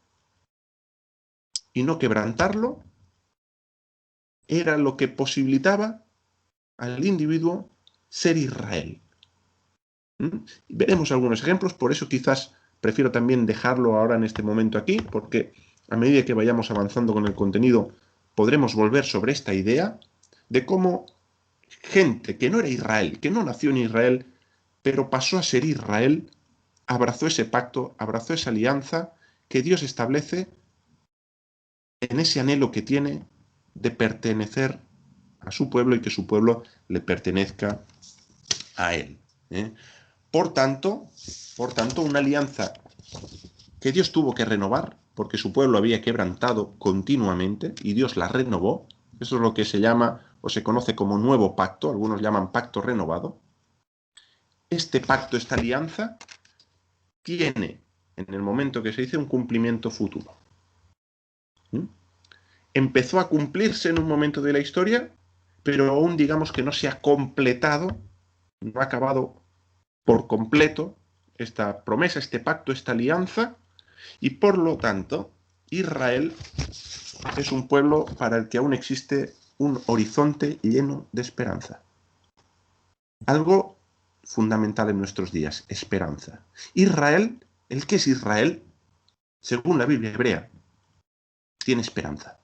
y no quebrantarlo era lo que posibilitaba al individuo ser Israel. Veremos algunos ejemplos, por eso quizás prefiero también dejarlo ahora en este momento aquí, porque a medida que vayamos avanzando con el contenido podremos volver sobre esta idea de cómo gente que no era Israel, que no nació en Israel, pero pasó a ser Israel, abrazó ese pacto, abrazó esa alianza que Dios establece en ese anhelo que tiene de pertenecer a su pueblo y que su pueblo le pertenezca a él. Por tanto, una alianza que Dios tuvo que renovar, porque su pueblo había quebrantado continuamente y Dios la renovó. Eso es lo que se llama o se conoce como nuevo pacto, algunos llaman pacto renovado. Este pacto, esta alianza, tiene en el momento que se dice un cumplimiento futuro. Empezó a cumplirse en un momento de la historia, pero aún digamos que no se ha completado, no ha acabado por completo esta promesa, este pacto, esta alianza, y por lo tanto Israel es un pueblo para el que aún existe un horizonte lleno de esperanza. Algo fundamental en nuestros días, esperanza. Israel, el que es Israel, según la Biblia hebrea, tiene esperanza.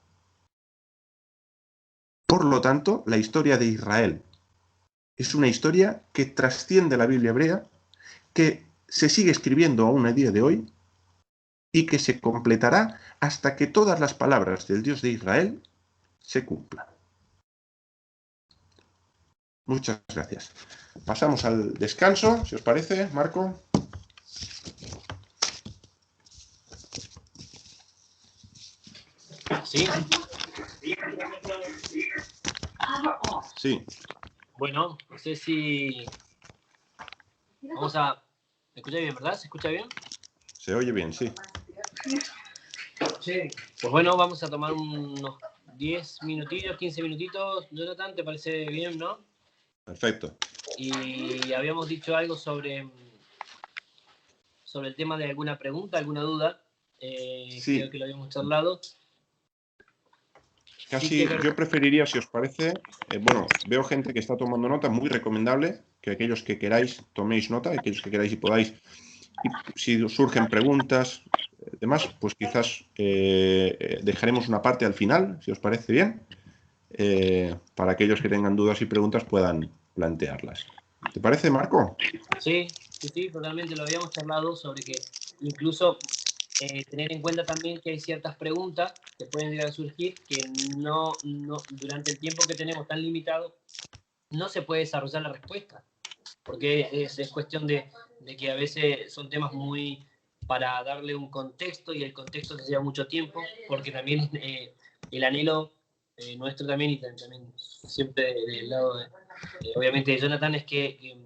Por lo tanto, la historia de Israel es una historia que trasciende la Biblia hebrea, que se sigue escribiendo aún a día de hoy y que se completará hasta que todas las palabras del Dios de Israel se cumplan. Muchas gracias. Pasamos al descanso, si os parece, Marco. ¿Sí? Sí. Bueno, no sé si... Vamos a... ¿Me escucha bien, verdad? ¿Se escucha bien? Se oye bien, sí. Sí. Pues bueno, vamos a tomar unos 10 minutillos, 15 minutitos. Jonathan, ¿te parece bien, no? Perfecto. Y habíamos dicho algo sobre el tema de alguna pregunta, alguna duda. Sí. Creo que lo habíamos charlado. Casi yo preferiría, si os parece, bueno, veo gente que está tomando nota, muy recomendable que aquellos que queráis toméis nota, aquellos que queráis y podáis, y si surgen preguntas, demás, pues quizás dejaremos una parte al final, si os parece bien, para aquellos que tengan dudas y preguntas puedan plantearlas. ¿Te parece, Marco? Sí, totalmente lo habíamos charlado sobre que incluso tener en cuenta también que hay ciertas preguntas que pueden llegar a surgir que no durante el tiempo que tenemos tan limitado no se puede desarrollar la respuesta, porque es cuestión de que a veces son temas muy para darle un contexto y el contexto se lleva mucho tiempo, porque también el anhelo nuestro también y también siempre del lado obviamente de Jonathan es que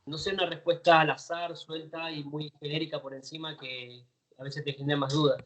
no sea una respuesta al azar, suelta y muy genérica por encima que a veces te genera más dudas.